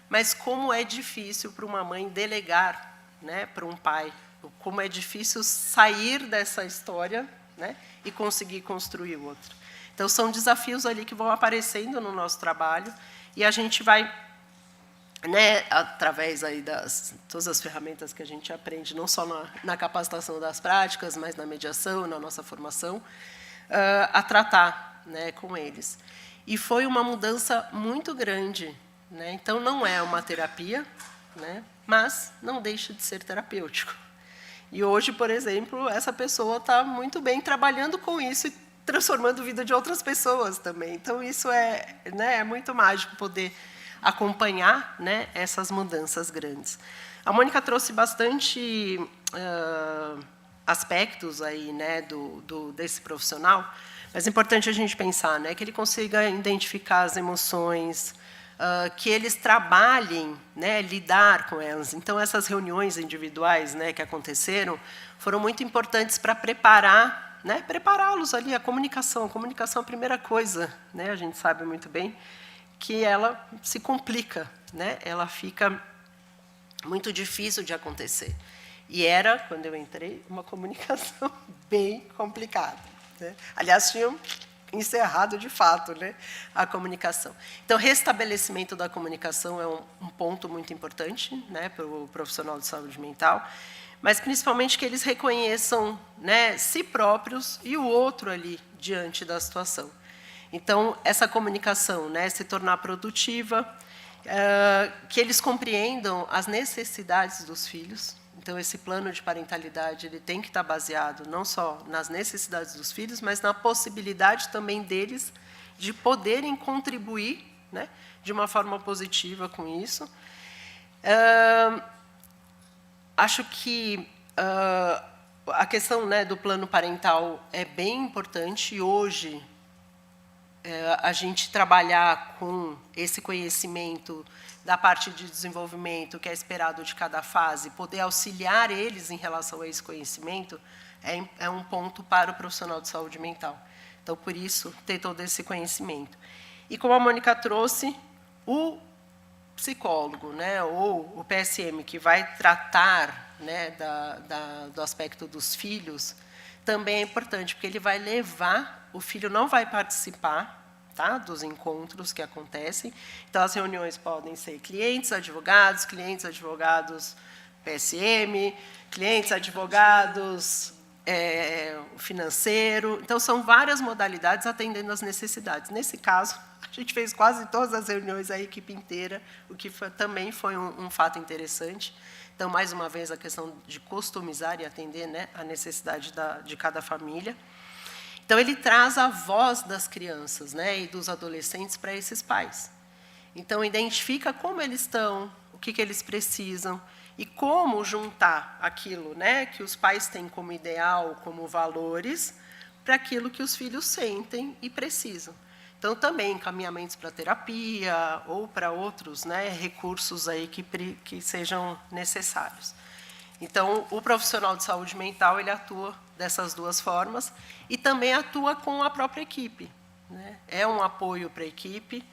Speaker 3: mas como é difícil para uma mãe delegar, né, para um pai, como é difícil sair dessa história, né, e conseguir construir outro. Então, são desafios ali que vão aparecendo no nosso trabalho e a gente vai, né, através aí todas as ferramentas que a gente aprende, não só na capacitação das práticas, mas na mediação, na nossa formação, a tratar, né, com eles. E foi uma mudança muito grande, né? Então, não é uma terapia, né, mas não deixa de ser terapêutico. E hoje, por exemplo, essa pessoa está muito bem trabalhando com isso e transformando a vida de outras pessoas também. Então, isso né, é muito mágico poder acompanhar, né, essas mudanças grandes. A Mônica trouxe bastante aspectos aí, né, desse profissional, mas é importante a gente pensar, né, que ele consiga identificar as emoções, que eles trabalhem, né, lidar com elas. Então, essas reuniões individuais, né, que aconteceram foram muito importantes para preparar, né, prepará-los ali. A comunicação é a primeira coisa, né, a gente sabe muito bem, que ela se complica, né? Ela fica muito difícil de acontecer. E era, quando eu entrei, uma comunicação bem complicada, né? Aliás, tinham encerrado, de fato, né, a comunicação. Então, restabelecimento da comunicação é um ponto muito importante, né, para o profissional de saúde mental, mas, principalmente, que eles reconheçam, né, si próprios e o outro ali diante da situação. Então, essa comunicação, né, se tornar produtiva, que eles compreendam as necessidades dos filhos. Então, esse plano de parentalidade ele tem que estar baseado não só nas necessidades dos filhos, mas na possibilidade também deles de poderem contribuir, né, de uma forma positiva com isso. Acho que a questão, né, do plano parental é bem importante e hoje a gente trabalhar com esse conhecimento da parte de desenvolvimento que é esperado de cada fase, poder auxiliar eles em relação a esse conhecimento, é um ponto para o profissional de saúde mental. Então, por isso, ter todo esse conhecimento. E, como a Mônica trouxe, o psicólogo, né, ou o PSM, que vai tratar, né, do aspecto dos filhos, também é importante, porque ele vai levar, o filho não vai participar, tá, dos encontros que acontecem. Então, as reuniões podem ser clientes, advogados, PSM, clientes, advogados, financeiro. Então, são várias modalidades atendendo às necessidades. Nesse caso, a gente fez quase todas as reuniões, a equipe inteira, o que também foi um fato interessante. Então, mais uma vez, a questão de customizar e atender, né, a necessidade de cada família. Então, ele traz a voz das crianças, né, e dos adolescentes para esses pais. Então, identifica como eles estão, o que eles precisam, e como juntar aquilo, né, que os pais têm como ideal, como valores, para aquilo que os filhos sentem e precisam. Então, também encaminhamentos para terapia ou para outros, né, recursos aí que sejam necessários. Então, o profissional de saúde mental ele atua dessas duas formas e também atua com a própria equipe, né? É um apoio para a equipe.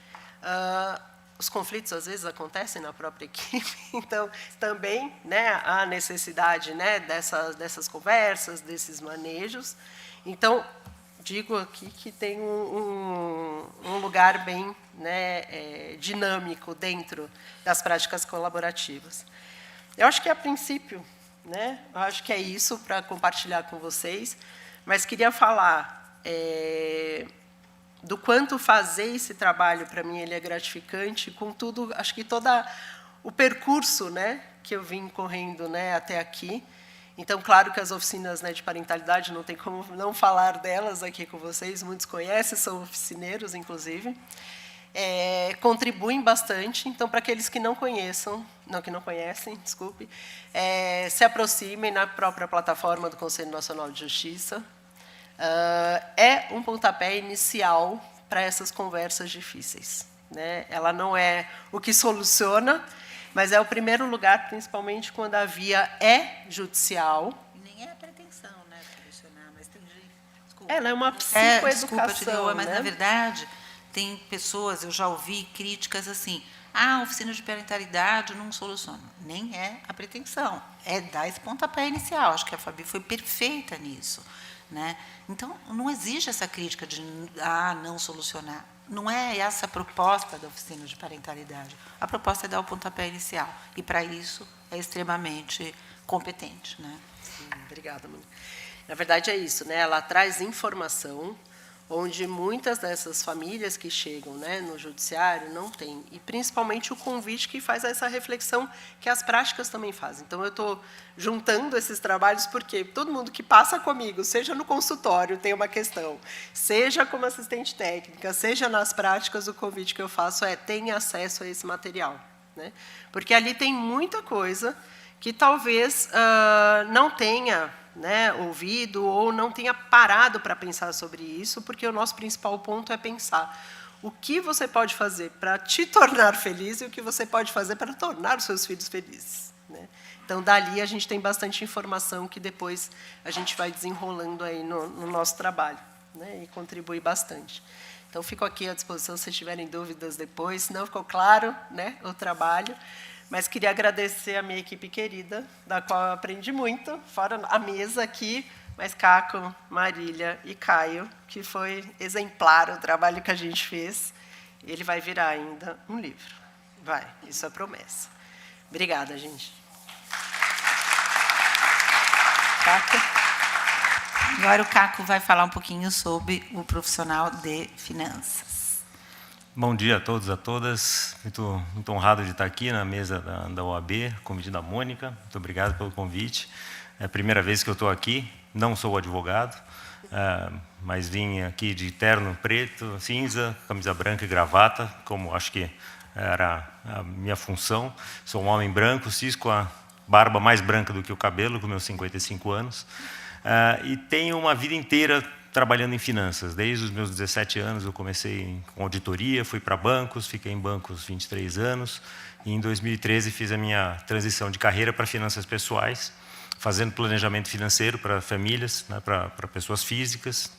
Speaker 3: os conflitos, às vezes, acontecem na própria equipe, então, também, né, há necessidade, né, dessas conversas, desses manejos. Então, digo aqui que tem um lugar bem, né, dinâmico dentro das práticas colaborativas. Eu acho que, a princípio, né, eu acho que é isso para compartilhar com vocês, mas queria falar do quanto fazer esse trabalho, para mim, ele é gratificante, contudo, acho que todo o percurso, né, que eu vim correndo, né, até aqui. Então, claro que as oficinas, né, de parentalidade, não tem como não falar delas aqui com vocês, muitos conhecem, são oficineiros, inclusive, contribuem bastante. Então, para aqueles que não conhecem, desculpe, se aproximem na própria plataforma do Conselho Nacional de Justiça. É um pontapé inicial para essas conversas difíceis, né? Ela não é o que soluciona, mas é o primeiro lugar, principalmente quando a via é judicial.
Speaker 2: Nem é a pretensão, né, solucionar, mas tem jeito. Desculpa.
Speaker 3: Ela é uma psicoeducação.
Speaker 2: Desculpa, Tadeu, mas,
Speaker 3: né?
Speaker 2: na verdade, tem pessoas, eu já ouvi críticas assim, a oficina de parentalidade não soluciona. Nem é a pretensão, é dar esse pontapé inicial. Acho que a Fabi foi perfeita nisso, né? Então, não existe essa crítica de não solucionar. Não é essa a proposta da oficina de parentalidade. A proposta é dar o pontapé inicial. E, para isso, é extremamente competente, né?
Speaker 3: Sim, obrigada, Manu. Na verdade, é isso, né? Ela traz informação onde muitas dessas famílias que chegam, né, no judiciário não têm. E, principalmente, o convite que faz essa reflexão que as práticas também fazem. Então, eu estou juntando esses trabalhos porque todo mundo que passa comigo, seja no consultório, tem uma questão, seja como assistente técnica, seja nas práticas, o convite que eu faço é tenha acesso a esse material, né? Porque ali tem muita coisa que talvez não tenha, né, ouvido ou não tenha parado para pensar sobre isso, porque o nosso principal ponto é pensar o que você pode fazer para te tornar feliz e o que você pode fazer para tornar os seus filhos felizes, né? Então, dali, a gente tem bastante informação que depois a gente vai desenrolando aí no nosso trabalho, né, e contribui bastante. Então, fico aqui à disposição se tiverem dúvidas depois, se não ficou claro, né, o trabalho. Mas queria agradecer a minha equipe querida, da qual eu aprendi muito, fora a mesa aqui, mas Caco, Marília e Caio, que foi exemplar o trabalho que a gente fez. Ele vai virar ainda um livro. Vai, isso é promessa. Obrigada, gente.
Speaker 2: Caco. Agora o Caco vai falar um pouquinho sobre o profissional de finanças.
Speaker 4: Bom dia a todos e a todas. Muito honrado de estar aqui na mesa da OAB, convite da Mônica. Muito obrigado pelo convite. É a primeira vez que eu estou aqui. Não sou advogado, mas vim aqui de terno preto, cinza, camisa branca e gravata, como acho que era a minha função. Sou um homem branco, cis com a barba mais branca do que o cabelo, com meus 55 anos. E tenho uma vida inteira trabalhando em finanças. Desde os meus 17 anos eu comecei com auditoria, fui para bancos, fiquei em bancos 23 anos, e em 2013 fiz a minha transição de carreira para finanças pessoais, fazendo planejamento financeiro para famílias, né, para pessoas físicas.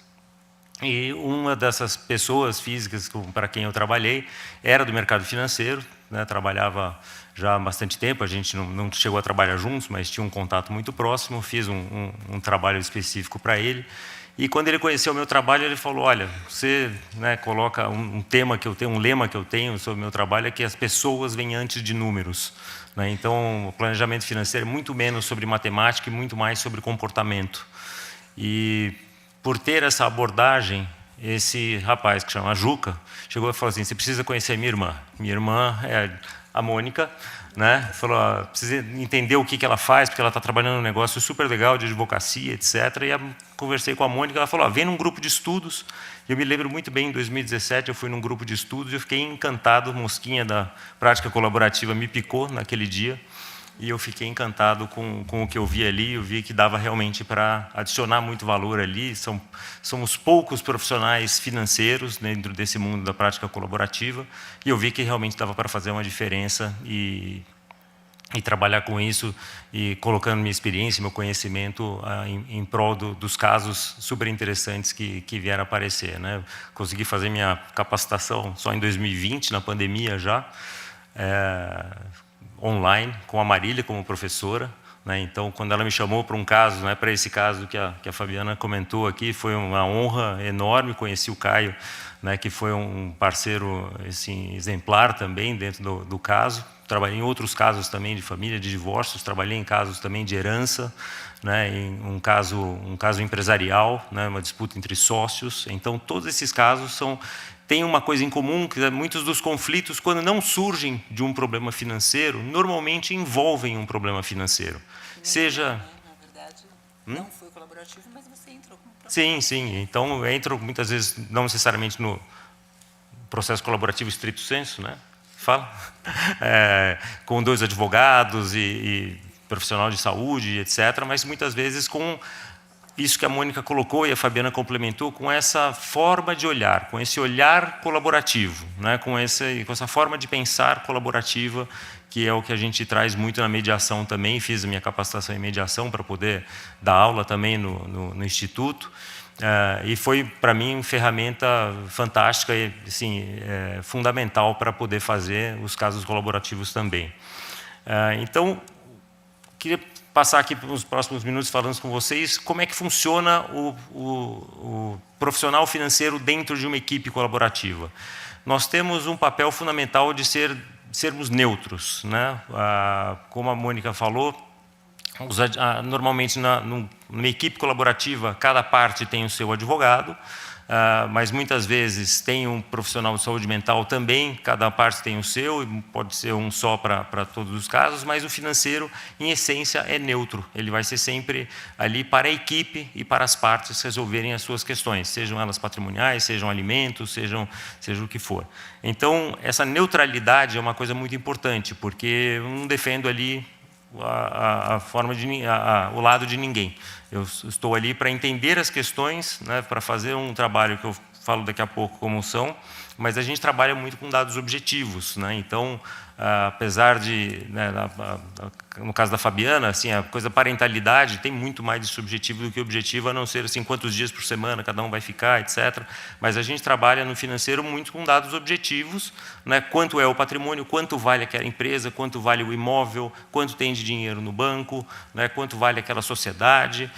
Speaker 4: E uma dessas pessoas físicas para quem eu trabalhei era do mercado financeiro, né, trabalhava já há bastante tempo, a gente não chegou a trabalhar juntos, mas tinha um contato muito próximo, fiz um trabalho específico para ele. E quando ele conheceu o meu trabalho, ele falou, olha, você, né, coloca um tema que eu tenho, um lema que eu tenho sobre o meu trabalho é que as pessoas vêm antes de números, né? Então, o planejamento financeiro é muito menos sobre matemática e muito mais sobre comportamento. E por ter essa abordagem, esse rapaz que chama Juca chegou e falou assim, você precisa conhecer minha irmã. Minha irmã é a Mônica, né? Falou, precisa entender o que ela faz, porque ela está trabalhando num negócio super legal de advocacia, etc. E eu conversei com a Mônica, ela falou, vem num grupo de estudos. Eu me lembro muito bem, em 2017, eu fui num grupo de estudos e eu fiquei encantado, mosquinha da prática colaborativa me picou naquele dia. E eu fiquei encantado com o que eu vi ali, eu vi que dava realmente para adicionar muito valor ali. Somos poucos profissionais financeiros dentro desse mundo da prática colaborativa, e eu vi que realmente dava para fazer uma diferença, e e trabalhar com isso e colocando minha experiência, meu conhecimento em prol dos casos super interessantes que vieram aparecer, né? Consegui fazer minha capacitação só em 2020, na pandemia já, online, com a Marília como professora, né? Então, quando ela me chamou para um caso, né, para esse caso que a Fabiana comentou aqui, foi uma honra enorme. Conheci o Caio, né, que foi um parceiro assim, exemplar também dentro do caso. Trabalhei em outros casos também de família, de divórcios, trabalhei em casos também de herança, né, em um caso empresarial, né, uma disputa entre sócios. Então, todos esses casos têm uma coisa em comum, que muitos dos conflitos, quando não surgem de um problema financeiro, normalmente envolvem um problema financeiro. Seja...
Speaker 2: Na verdade, não foi colaborativo, mas você entrou como professor.
Speaker 4: Sim, sim. Então, eu entro muitas vezes, não necessariamente no processo colaborativo estrito sensu, né? Fala? Com 2 advogados e profissional de saúde, etc., mas muitas vezes com isso que a Mônica colocou e a Fabiana complementou, com essa forma de olhar, com esse olhar colaborativo, né? Com essa forma de pensar colaborativa, que é o que a gente traz muito na mediação também. Fiz a minha capacitação em mediação para poder dar aula também no Instituto. E foi, para mim, uma ferramenta fantástica e assim, fundamental para poder fazer os casos colaborativos também. Então, queria passar aqui nos próximos minutos falando com vocês como é que funciona o profissional financeiro dentro de uma equipe colaborativa. Nós temos um papel fundamental de sermos neutros, né? Como a Mônica falou, normalmente numa equipe colaborativa, cada parte tem o seu advogado, mas muitas vezes tem um profissional de saúde mental também, cada parte tem o seu, e pode ser um só para todos os casos, mas o financeiro, em essência, é neutro. Ele vai ser sempre ali para a equipe e para as partes resolverem as suas questões, sejam elas patrimoniais, sejam alimentos, seja o que for. Então, essa neutralidade é uma coisa muito importante, porque eu não defendo ali o lado de ninguém. Eu estou ali para entender as questões, né, para fazer um trabalho que eu falo daqui a pouco como são, mas a gente trabalha muito com dados objetivos, né? Então, apesar de, né, no caso da Fabiana, assim, a coisa da parentalidade tem muito mais de subjetivo do que objetivo, a não ser assim, quantos dias por semana cada um vai ficar, etc. Mas a gente trabalha no financeiro muito com dados objetivos, né? Quanto é o patrimônio, quanto vale aquela empresa, quanto vale o imóvel, quanto tem de dinheiro no banco, né? Quanto vale aquela sociedade.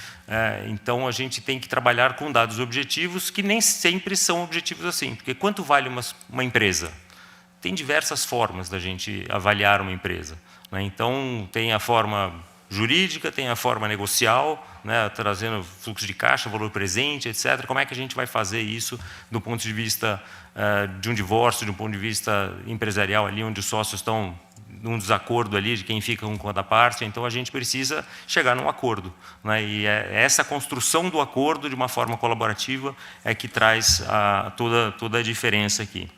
Speaker 4: Então, a gente tem que trabalhar com dados objetivos que nem sempre são objetivos assim, porque quanto vale uma empresa? Tem diversas formas da gente avaliar uma empresa, né? Então, tem a forma jurídica, tem a forma negocial, né, trazendo fluxo de caixa, valor presente, etc. Como é que a gente vai fazer isso do ponto de vista de um divórcio, de um ponto de vista empresarial, ali onde os sócios estão num desacordo ali de quem fica com cada parte? Então, a gente precisa chegar num acordo, né? E essa construção do acordo de uma forma colaborativa é que traz toda a diferença aqui.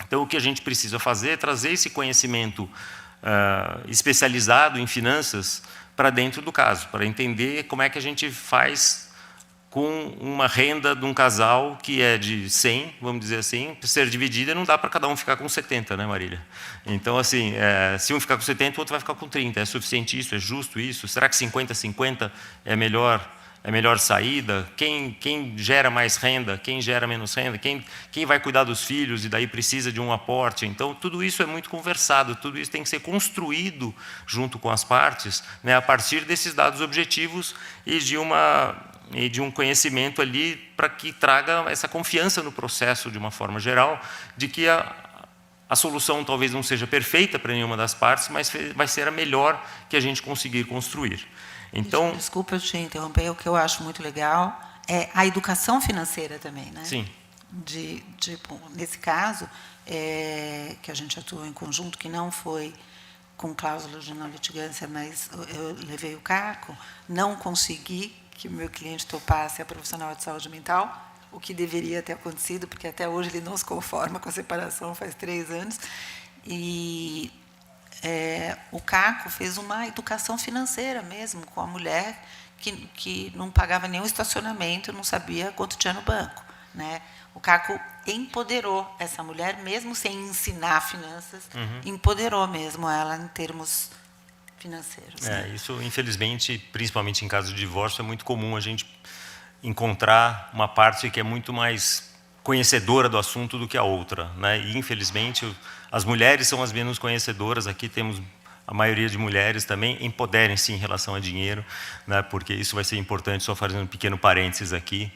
Speaker 4: Então, o que a gente precisa fazer é trazer esse conhecimento especializado em finanças para dentro do caso, para entender como é que a gente faz com uma renda de um casal que é de 100, vamos dizer assim, ser dividida, não dá para cada um ficar com 70, né, Marília? Então, assim, se um ficar com 70, o outro vai ficar com 30. É suficiente isso? É justo isso? Será que 50-50 é melhor saída? Quem gera mais renda? Quem gera menos renda? Quem vai cuidar dos filhos e daí precisa de um aporte? Então, tudo isso é muito conversado, tudo isso tem que ser construído junto com as partes, né, a partir desses dados objetivos e de um conhecimento ali para que traga essa confiança no processo de uma forma geral, de que a solução talvez não seja perfeita para nenhuma das partes, mas vai ser a melhor que a gente conseguir construir. Então,
Speaker 2: desculpa eu te interromper, o que eu acho muito legal é a educação financeira também, né?
Speaker 4: Sim.
Speaker 2: Nesse caso, que a gente atuou em conjunto, que não foi com cláusulas de não litigância, mas eu levei o CACO, não consegui que o meu cliente topasse a profissional de saúde mental, o que deveria ter acontecido, porque até hoje ele não se conforma com a separação, faz 3 anos, e o CACO fez uma educação financeira mesmo com a mulher que não pagava nenhum estacionamento, não sabia quanto tinha no banco, né? O CACO empoderou essa mulher, mesmo sem ensinar finanças, empoderou mesmo ela em termos financeiros.
Speaker 4: Isso, infelizmente, principalmente em caso de divórcio, é muito comum a gente encontrar uma parte que é muito mais conhecedora do assunto do que a outra, né? E, infelizmente, as mulheres são as menos conhecedoras. Aqui temos a maioria de mulheres também. Empoderem-se em relação a dinheiro, né? Porque isso vai ser importante. Só fazendo um pequeno parênteses aqui,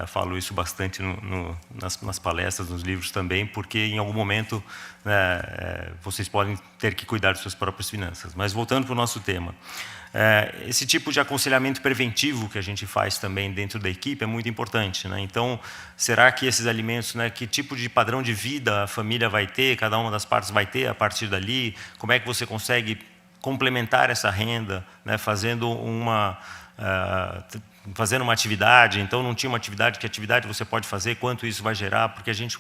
Speaker 4: falo isso bastante nas palestras, nos livros também, porque em algum momento, né, vocês podem ter que cuidar de suas próprias finanças. Mas voltando para o nosso tema, esse tipo de aconselhamento preventivo que a gente faz também dentro da equipe é muito importante, né? Então, será que esses alimentos, né, que tipo de padrão de vida a família vai ter, cada uma das partes vai ter a partir dali? Como é que você consegue complementar essa renda, né, fazendo uma atividade? Então, não tinha uma atividade, que atividade você pode fazer, quanto isso vai gerar, porque a gente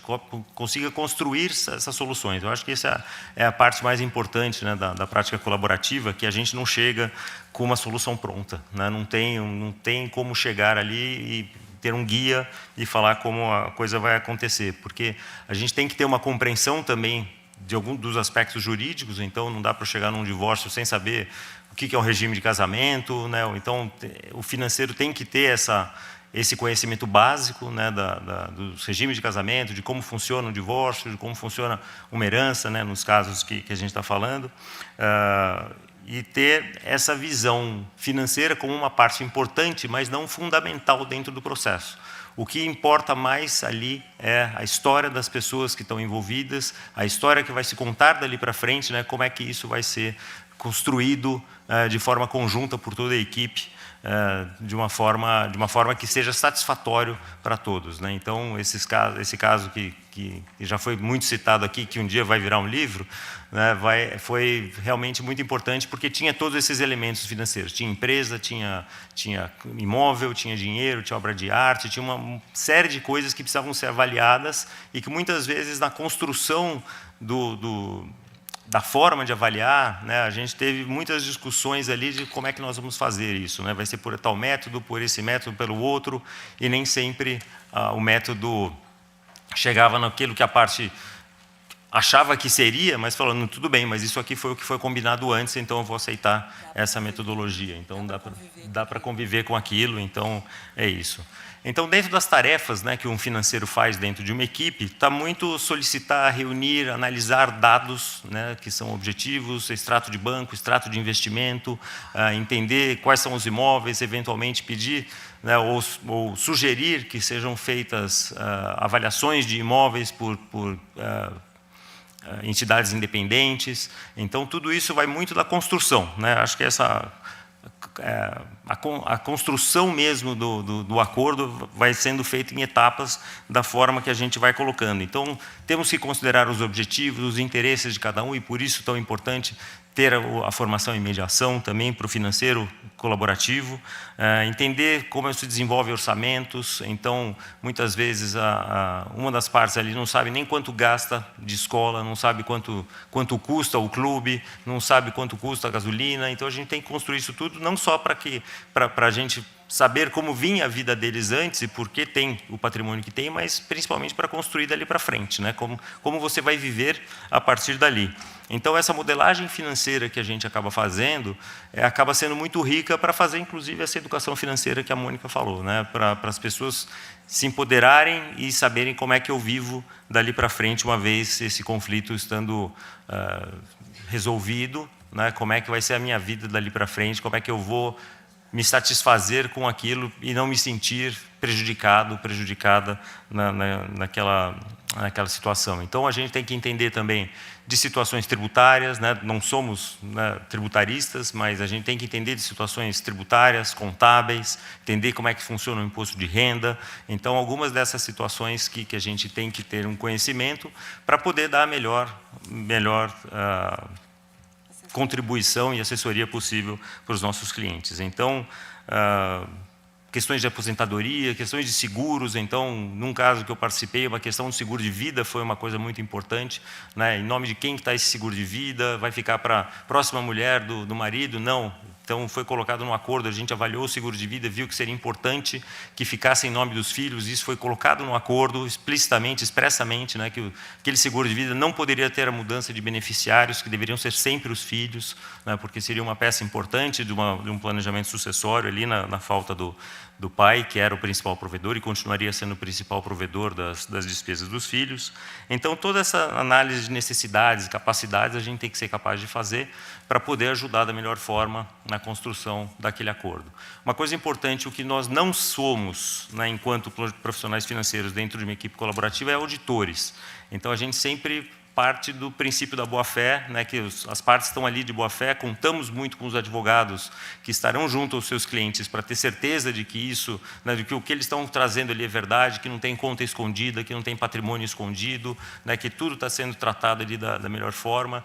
Speaker 4: consiga construir essas soluções. Eu acho que essa é a parte mais importante, né, da prática colaborativa, que a gente não chega com uma solução pronta, né? Não tem como chegar ali e ter um guia e falar como a coisa vai acontecer, porque a gente tem que ter uma compreensão também de algum dos aspectos jurídicos. Então, não dá para chegar num divórcio sem saber o que é um regime de casamento, né? Então, o financeiro tem que ter esse conhecimento básico, né, dos regimes de casamento, de como funciona o divórcio, de como funciona uma herança, né, nos casos que a gente está falando, e ter essa visão financeira como uma parte importante, mas não fundamental dentro do processo. O que importa mais ali é a história das pessoas que estão envolvidas, a história que vai se contar dali para frente, né, como é que isso vai ser construído de forma conjunta por toda a equipe, de uma forma que seja satisfatório para todos, né? Então, esse caso que já foi muito citado aqui, que um dia vai virar um livro, né, foi realmente muito importante, porque tinha todos esses elementos financeiros. Tinha empresa, tinha imóvel, tinha dinheiro, tinha obra de arte, tinha uma série de coisas que precisavam ser avaliadas e que muitas vezes na construção da forma de avaliar, né, a gente teve muitas discussões ali de como é que nós vamos fazer isso, né? Vai ser por tal método, por esse método, pelo outro, e nem sempre o método chegava naquilo que a parte achava que seria, mas falando, tudo bem, mas isso aqui foi o que foi combinado antes, então eu vou aceitar essa metodologia. Então, dá para conviver com aquilo, então é isso. Então, dentro das tarefas, né, que um financeiro faz dentro de uma equipe, está muito solicitar, reunir, analisar dados, né, que são objetivos, extrato de banco, extrato de investimento, entender quais são os imóveis, eventualmente pedir, né, ou sugerir que sejam feitas avaliações de imóveis por entidades independentes. Então, tudo isso vai muito da construção, né? Acho que a construção mesmo do acordo vai sendo feita em etapas da forma que a gente vai colocando. Então, temos que considerar os objetivos, os interesses de cada um, e por isso é tão importante ter a formação em mediação também para o financeiro colaborativo, entender como se desenvolve orçamentos. Então, muitas vezes, uma das partes ali não sabe nem quanto gasta de escola, não sabe quanto custa o clube, não sabe quanto custa a gasolina. Então, a gente tem que construir isso tudo, não só para a gente saber como vinha a vida deles antes e por que tem o patrimônio que tem, mas principalmente para construir dali para frente, né? Como você vai viver a partir dali. Então, essa modelagem financeira que a gente acaba fazendo, acaba sendo muito rica para fazer, inclusive, essa educação financeira que a Mônica falou, né? Para as pessoas se empoderarem e saberem como é que eu vivo dali para frente, uma vez esse conflito estando resolvido, né? Como é que vai ser a minha vida dali para frente, como é que eu vou me satisfazer com aquilo e não me sentir prejudicada naquela situação. Então, a gente tem que entender também de situações tributárias, né? Não somos, né, tributaristas, mas a gente tem que entender de situações tributárias, contábeis, entender como é que funciona o imposto de renda. Então, algumas dessas situações que a gente tem que ter um conhecimento para poder dar a melhor contribuição e assessoria possível para os nossos clientes. Então, questões de aposentadoria, questões de seguros. Então, num caso que eu participei, uma questão de seguro de vida foi uma coisa muito importante, né? Em nome de quem está esse seguro de vida? Vai ficar para a próxima mulher do marido? Não, Então, foi colocado no acordo, a gente avaliou o seguro de vida, viu que seria importante que ficasse em nome dos filhos, isso foi colocado no acordo, explicitamente, expressamente, né, que aquele seguro de vida não poderia ter a mudança de beneficiários, que deveriam ser sempre os filhos, né, porque seria uma peça importante de um planejamento sucessório ali na falta do pai, que era o principal provedor e continuaria sendo o principal provedor das despesas dos filhos. Então, toda essa análise de necessidades, capacidades, a gente tem que ser capaz de fazer para poder ajudar da melhor forma na construção daquele acordo. Uma coisa importante, o que nós não somos, né, enquanto profissionais financeiros dentro de uma equipe colaborativa, é auditores. Então, a gente sempre parte do princípio da boa-fé, né, que as partes estão ali de boa-fé, contamos muito com os advogados que estarão junto aos seus clientes para ter certeza de que isso, né, de que o que eles estão trazendo ali é verdade, que não tem conta escondida, que não tem patrimônio escondido, né, que tudo está sendo tratado ali da melhor forma.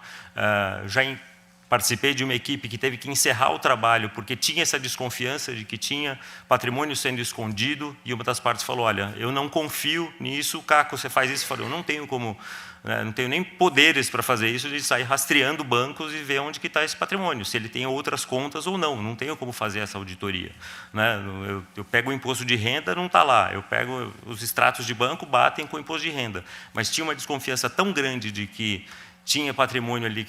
Speaker 4: Participei de uma equipe que teve que encerrar o trabalho porque tinha essa desconfiança de que tinha patrimônio sendo escondido e uma das partes falou, olha, eu não confio nisso, Caco, você faz isso? Eu falei, eu não tenho como, não tenho nem poderes para fazer isso, de sair rastreando bancos e ver onde que está esse patrimônio, se ele tem outras contas ou não tenho como fazer essa auditoria. Né? Eu pego o imposto de renda, não está lá, eu pego os extratos de banco, batem com o imposto de renda, mas tinha uma desconfiança tão grande de que tinha patrimônio ali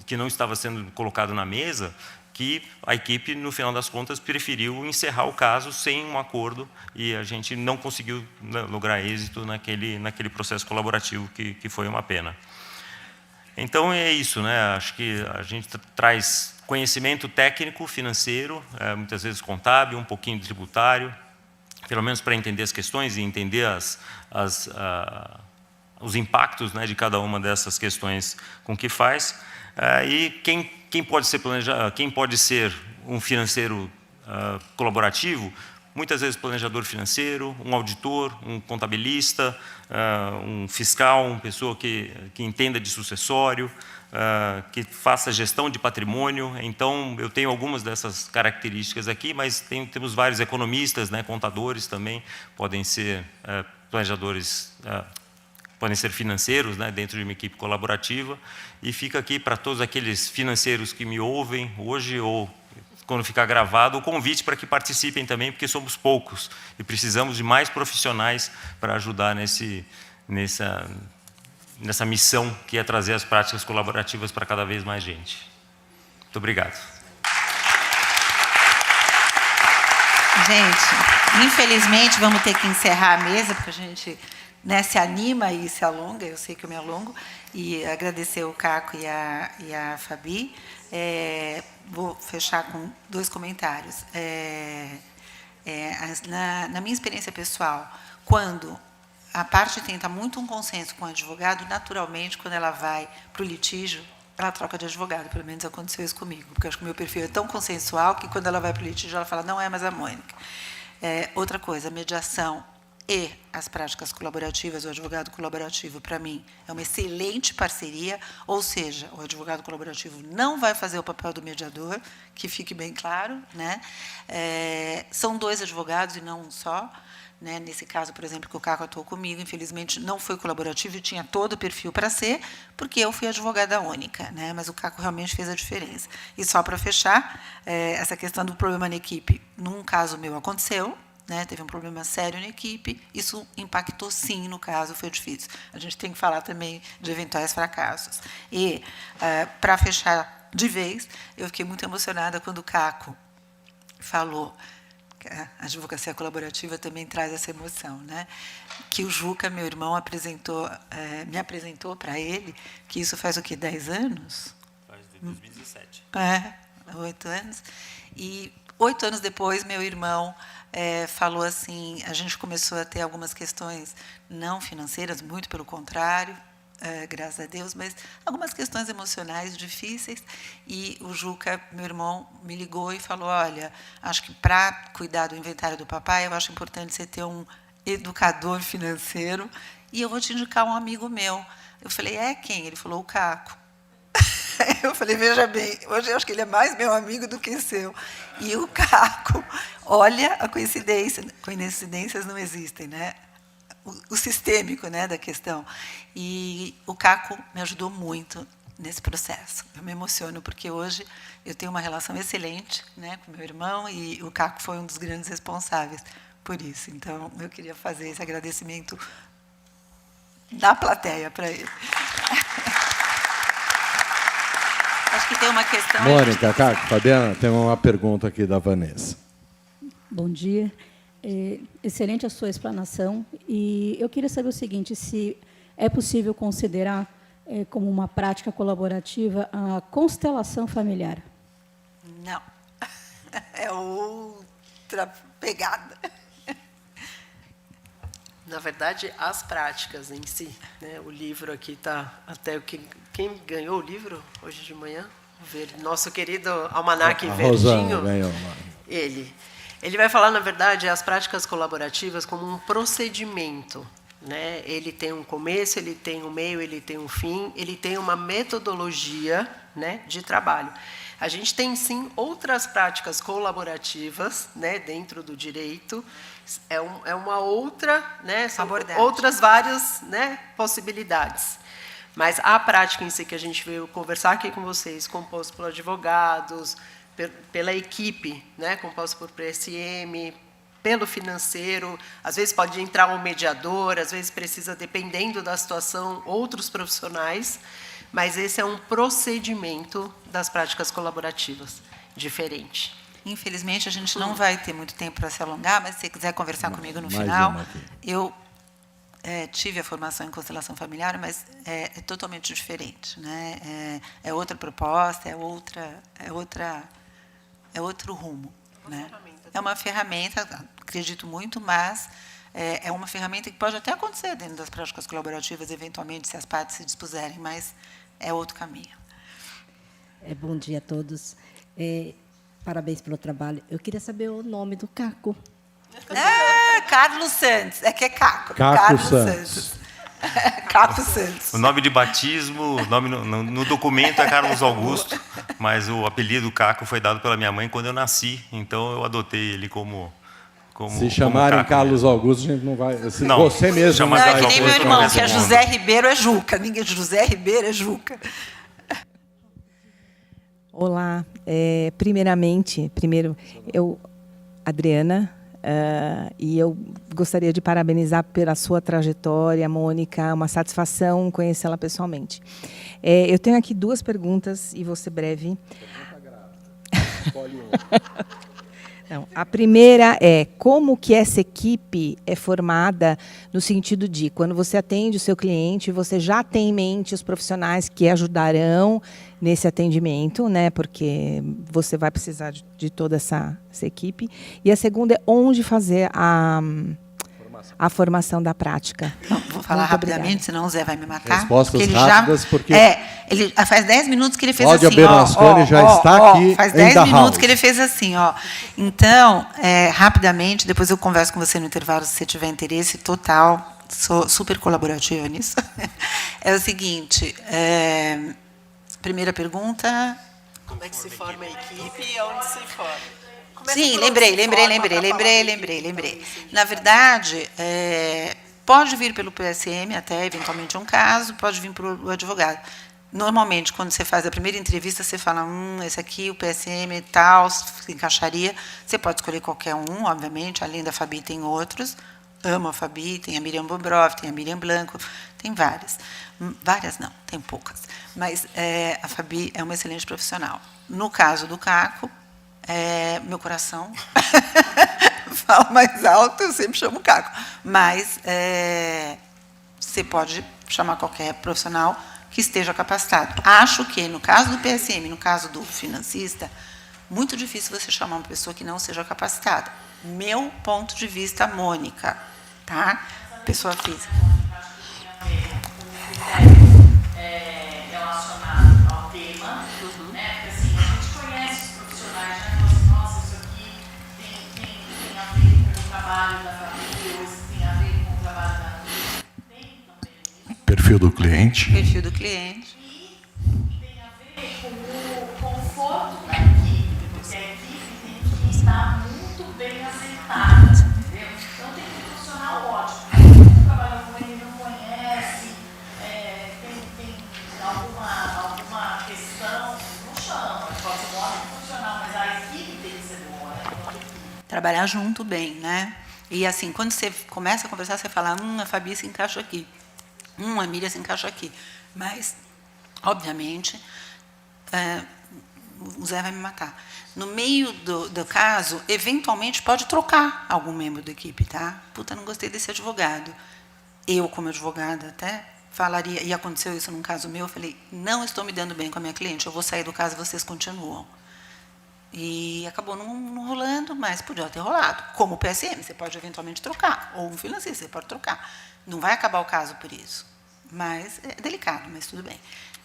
Speaker 4: que não estava sendo colocado na mesa, que a equipe, no final das contas, preferiu encerrar o caso sem um acordo e a gente não conseguiu lograr êxito naquele processo colaborativo, que foi uma pena. Então, é isso, né? Acho que a gente traz conhecimento técnico, financeiro, muitas vezes contábil, um pouquinho tributário, pelo menos para entender as questões e entender os impactos, né, de cada uma dessas questões com que faz. E quem pode ser um financeiro colaborativo? Muitas vezes planejador financeiro, um auditor, um contabilista, um fiscal, uma pessoa que entenda de sucessório, que faça gestão de patrimônio. Então, eu tenho algumas dessas características aqui, mas temos vários economistas, né, contadores também, podem ser planejadores, podem ser financeiros, né, dentro de uma equipe colaborativa, e fica aqui para todos aqueles financeiros que me ouvem hoje ou quando ficar gravado, o convite para que participem também, porque somos poucos e precisamos de mais profissionais para ajudar nessa missão que é trazer as práticas colaborativas para cada vez mais gente. Muito obrigado.
Speaker 2: Gente, infelizmente vamos ter que encerrar a mesa, porque a gente, né, se anima e se alonga, eu sei que eu me alongo, e agradecer o Caco e a Fabi. Vou fechar com 2 comentários. Na minha experiência pessoal, quando a parte tenta muito um consenso com o advogado, naturalmente, quando ela vai para o litígio, ela troca de advogado, pelo menos aconteceu isso comigo, porque eu acho que o meu perfil é tão consensual que, quando ela vai para o litígio, ela fala, não é mais a Mônica. Outra coisa, mediação e as práticas colaborativas, o advogado colaborativo, para mim, é uma excelente parceria, ou seja, o advogado colaborativo não vai fazer o papel do mediador, que fique bem claro, né? São 2 advogados e não um só. Né? Nesse caso, por exemplo, que o Caco atuou comigo, infelizmente, não foi colaborativo e tinha todo o perfil para ser, porque eu fui advogada única, né? Mas o Caco realmente fez a diferença. E só para fechar, essa questão do problema na equipe, num caso meu aconteceu, né? Teve um problema sério na equipe, isso impactou sim no caso, foi difícil. A gente tem que falar também de eventuais fracassos. E, para fechar de vez, eu fiquei muito emocionada quando o Caco falou, a advocacia colaborativa também traz essa emoção, né? Que o Juca, meu irmão, me apresentou para ele, que isso faz o quê? 10 anos?
Speaker 4: Faz de 2017.
Speaker 2: 8 anos. E 8 anos depois, meu irmão falou assim, a gente começou a ter algumas questões não financeiras, muito pelo contrário, graças a Deus, mas algumas questões emocionais difíceis, e o Juca, meu irmão, me ligou e falou, olha, acho que para cuidar do inventário do papai, eu acho importante você ter um educador financeiro, e eu vou te indicar um amigo meu. Eu falei, quem? Ele falou, o Caco. Eu falei, veja bem, hoje eu acho que ele é mais meu amigo do que seu. E o Caco, olha a coincidência, coincidências não existem, né? O sistêmico, né, da questão. E o Caco me ajudou muito nesse processo. Eu me emociono porque hoje eu tenho uma relação excelente, né, com meu irmão, e o Caco foi um dos grandes responsáveis por isso. Então, eu queria fazer esse agradecimento da plateia para ele. Acho que tem uma questão...
Speaker 1: Mônica, Caco, Fabiana, tem uma pergunta aqui da Vanessa.
Speaker 5: Bom dia. Excelente a sua explanação. E eu queria saber o seguinte, se é possível considerar como uma prática colaborativa a constelação familiar.
Speaker 2: Não. É outra pegada.
Speaker 3: Na verdade, as práticas em si, né? O livro aqui está até quem ganhou o livro hoje de manhã, nosso querido almanaque verdinho.
Speaker 1: Ganhou.
Speaker 3: Ele vai falar, na verdade, as práticas colaborativas como um procedimento, né? Ele tem um começo, ele tem um meio, ele tem um fim, ele tem uma metodologia, né, de trabalho. A gente tem, sim, outras práticas colaborativas, né, dentro do direito. É uma outra, né, são outras várias, né, possibilidades. Mas a prática em si que a gente veio conversar aqui com vocês, composto por advogados, pela equipe, né, composta por PSM, pelo financeiro, às vezes pode entrar um mediador, às vezes precisa, dependendo da situação, outros profissionais, mas esse é um procedimento das práticas colaborativas, diferente.
Speaker 2: Infelizmente, a gente não vai ter muito tempo para se alongar, mas se você quiser conversar comigo no final, eu tive a formação em constelação familiar, mas é totalmente diferente, né? É outra proposta, é outro rumo, né? É uma ferramenta, acredito muito, mas é uma ferramenta que pode até acontecer dentro das práticas colaborativas, eventualmente, se as partes se dispuserem, mas é outro caminho.
Speaker 6: Bom dia a todos. Parabéns pelo trabalho. Eu queria saber o nome do Caco.
Speaker 2: Carlos Santos. É que é Caco.
Speaker 1: Carlos Santos.
Speaker 2: Caco Santos.
Speaker 4: O nome de batismo, no documento é Carlos Augusto, mas o apelido Caco foi dado pela minha mãe quando eu nasci, então eu adotei ele como
Speaker 1: se chamarem
Speaker 4: Caco
Speaker 1: Carlos
Speaker 4: mesmo.
Speaker 1: Augusto, a gente não vai...
Speaker 4: Não,
Speaker 1: você mesmo
Speaker 2: Não, é que nem meu irmão,
Speaker 4: Augusto,
Speaker 2: que é José Ribeiro é Juca. Ninguém José Ribeiro é Juca.
Speaker 7: Olá. Primeiro, Adriana, e eu gostaria de parabenizar pela sua trajetória, Mônica. É uma satisfação conhecê-la pessoalmente. Eu tenho aqui 2 perguntas e vou ser breve.
Speaker 1: Escolhe uma.
Speaker 7: Não, a primeira é como que essa equipe é formada no sentido de quando você atende o seu cliente, você já tem em mente os profissionais que ajudarão nesse atendimento, né? Porque você vai precisar de toda essa equipe. E a segunda é onde fazer a formação da prática.
Speaker 2: Não, vou falar
Speaker 7: Muito
Speaker 2: rapidamente,
Speaker 7: obrigada.
Speaker 2: senão o Zé vai me matar.
Speaker 1: Respostas
Speaker 2: ele
Speaker 1: rápidas, porque...
Speaker 2: ele faz 10 minutos que ele fez
Speaker 1: Cláudia
Speaker 2: assim,
Speaker 1: Bernasconi já está aqui
Speaker 2: faz
Speaker 1: em
Speaker 2: 10
Speaker 1: the
Speaker 2: minutos
Speaker 1: house.
Speaker 2: que ele fez assim, ó. Então, rapidamente, depois eu converso com você no intervalo, se você tiver interesse total. Sou super colaborativa nisso. É o seguinte, primeira pergunta...
Speaker 3: Como é que se forma a equipe e onde se forma?
Speaker 2: Sim, lembrei. Na verdade, pode vir pelo PSM, até eventualmente um caso, pode vir pelo advogado. Normalmente, quando você faz a primeira entrevista, você fala, esse aqui, o PSM e tal, se encaixaria. Você pode escolher qualquer um, obviamente, além da Fabi tem outros. Amo a Fabi, tem a Miriam Bobroff, tem a Miriam Blanco, tem várias. Várias não, tem poucas. Mas a Fabi é uma excelente profissional. No caso do Caco, meu coração fala mais alto, eu sempre chamo Caco. Mas você pode chamar qualquer profissional que esteja capacitado. Acho que, no caso do PSM, no caso do financista, muito difícil você chamar uma pessoa que não seja capacitada. Meu ponto de vista, Mônica, tá? Pessoa física.
Speaker 8: Relacionado ao tema, né? Porque assim, a gente conhece os profissionais, já fala assim, nossa, isso aqui tem a ver com o trabalho da família, ou isso tem a ver com o trabalho da família. Tem também isso.
Speaker 1: Perfil do cliente.
Speaker 2: Perfil do cliente.
Speaker 8: E tem a ver com o conforto da equipe, porque a equipe tem que estar muito bem azeitada, entendeu? Então tem um profissional ótimo. Quem trabalha com ele não conhece, tem alguma
Speaker 2: trabalhar junto bem, né? E assim, quando você começa a conversar, você fala, a Fabi se encaixa aqui, a Miriam se encaixa aqui. Mas, obviamente, o Zé vai me matar. No meio do caso, eventualmente pode trocar algum membro da equipe, tá? Puta, não gostei desse advogado. Eu, como advogada, até falaria, e aconteceu isso num caso meu, eu falei, não estou me dando bem com a minha cliente, eu vou sair do caso e vocês continuam. E acabou não rolando, mas podia ter rolado. Como o PSM, você pode eventualmente trocar, ou um financista, você pode trocar. Não vai acabar o caso por isso. Mas é delicado, mas tudo bem.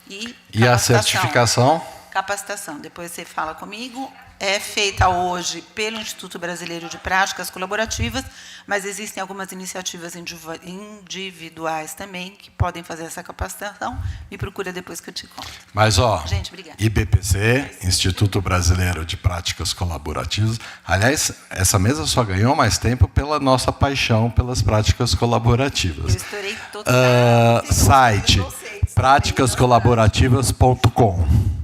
Speaker 1: E a certificação?
Speaker 2: Capacitação, depois você fala comigo, é feita hoje pelo Instituto Brasileiro de Práticas Colaborativas, mas existem algumas iniciativas individuais também que podem fazer essa capacitação. Me procura depois que eu te conto.
Speaker 1: Mas, ó,
Speaker 2: gente, obrigada.
Speaker 1: IBPC, Instituto Brasileiro de Práticas Colaborativas. Aliás, essa mesa só ganhou mais tempo pela nossa paixão pelas práticas colaborativas.
Speaker 2: Eu estourei total.
Speaker 1: Site, praticascolaborativas.com.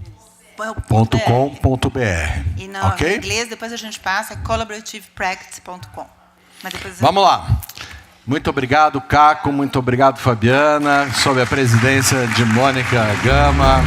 Speaker 1: .com.br.
Speaker 2: E no
Speaker 1: ok?
Speaker 2: inglês, depois a gente passa, é collaborativepractice.com. Mas depois
Speaker 1: Vamos lá. Muito obrigado, Caco. Muito obrigado, Fabiana. Sob a presidência de Mônica Gama.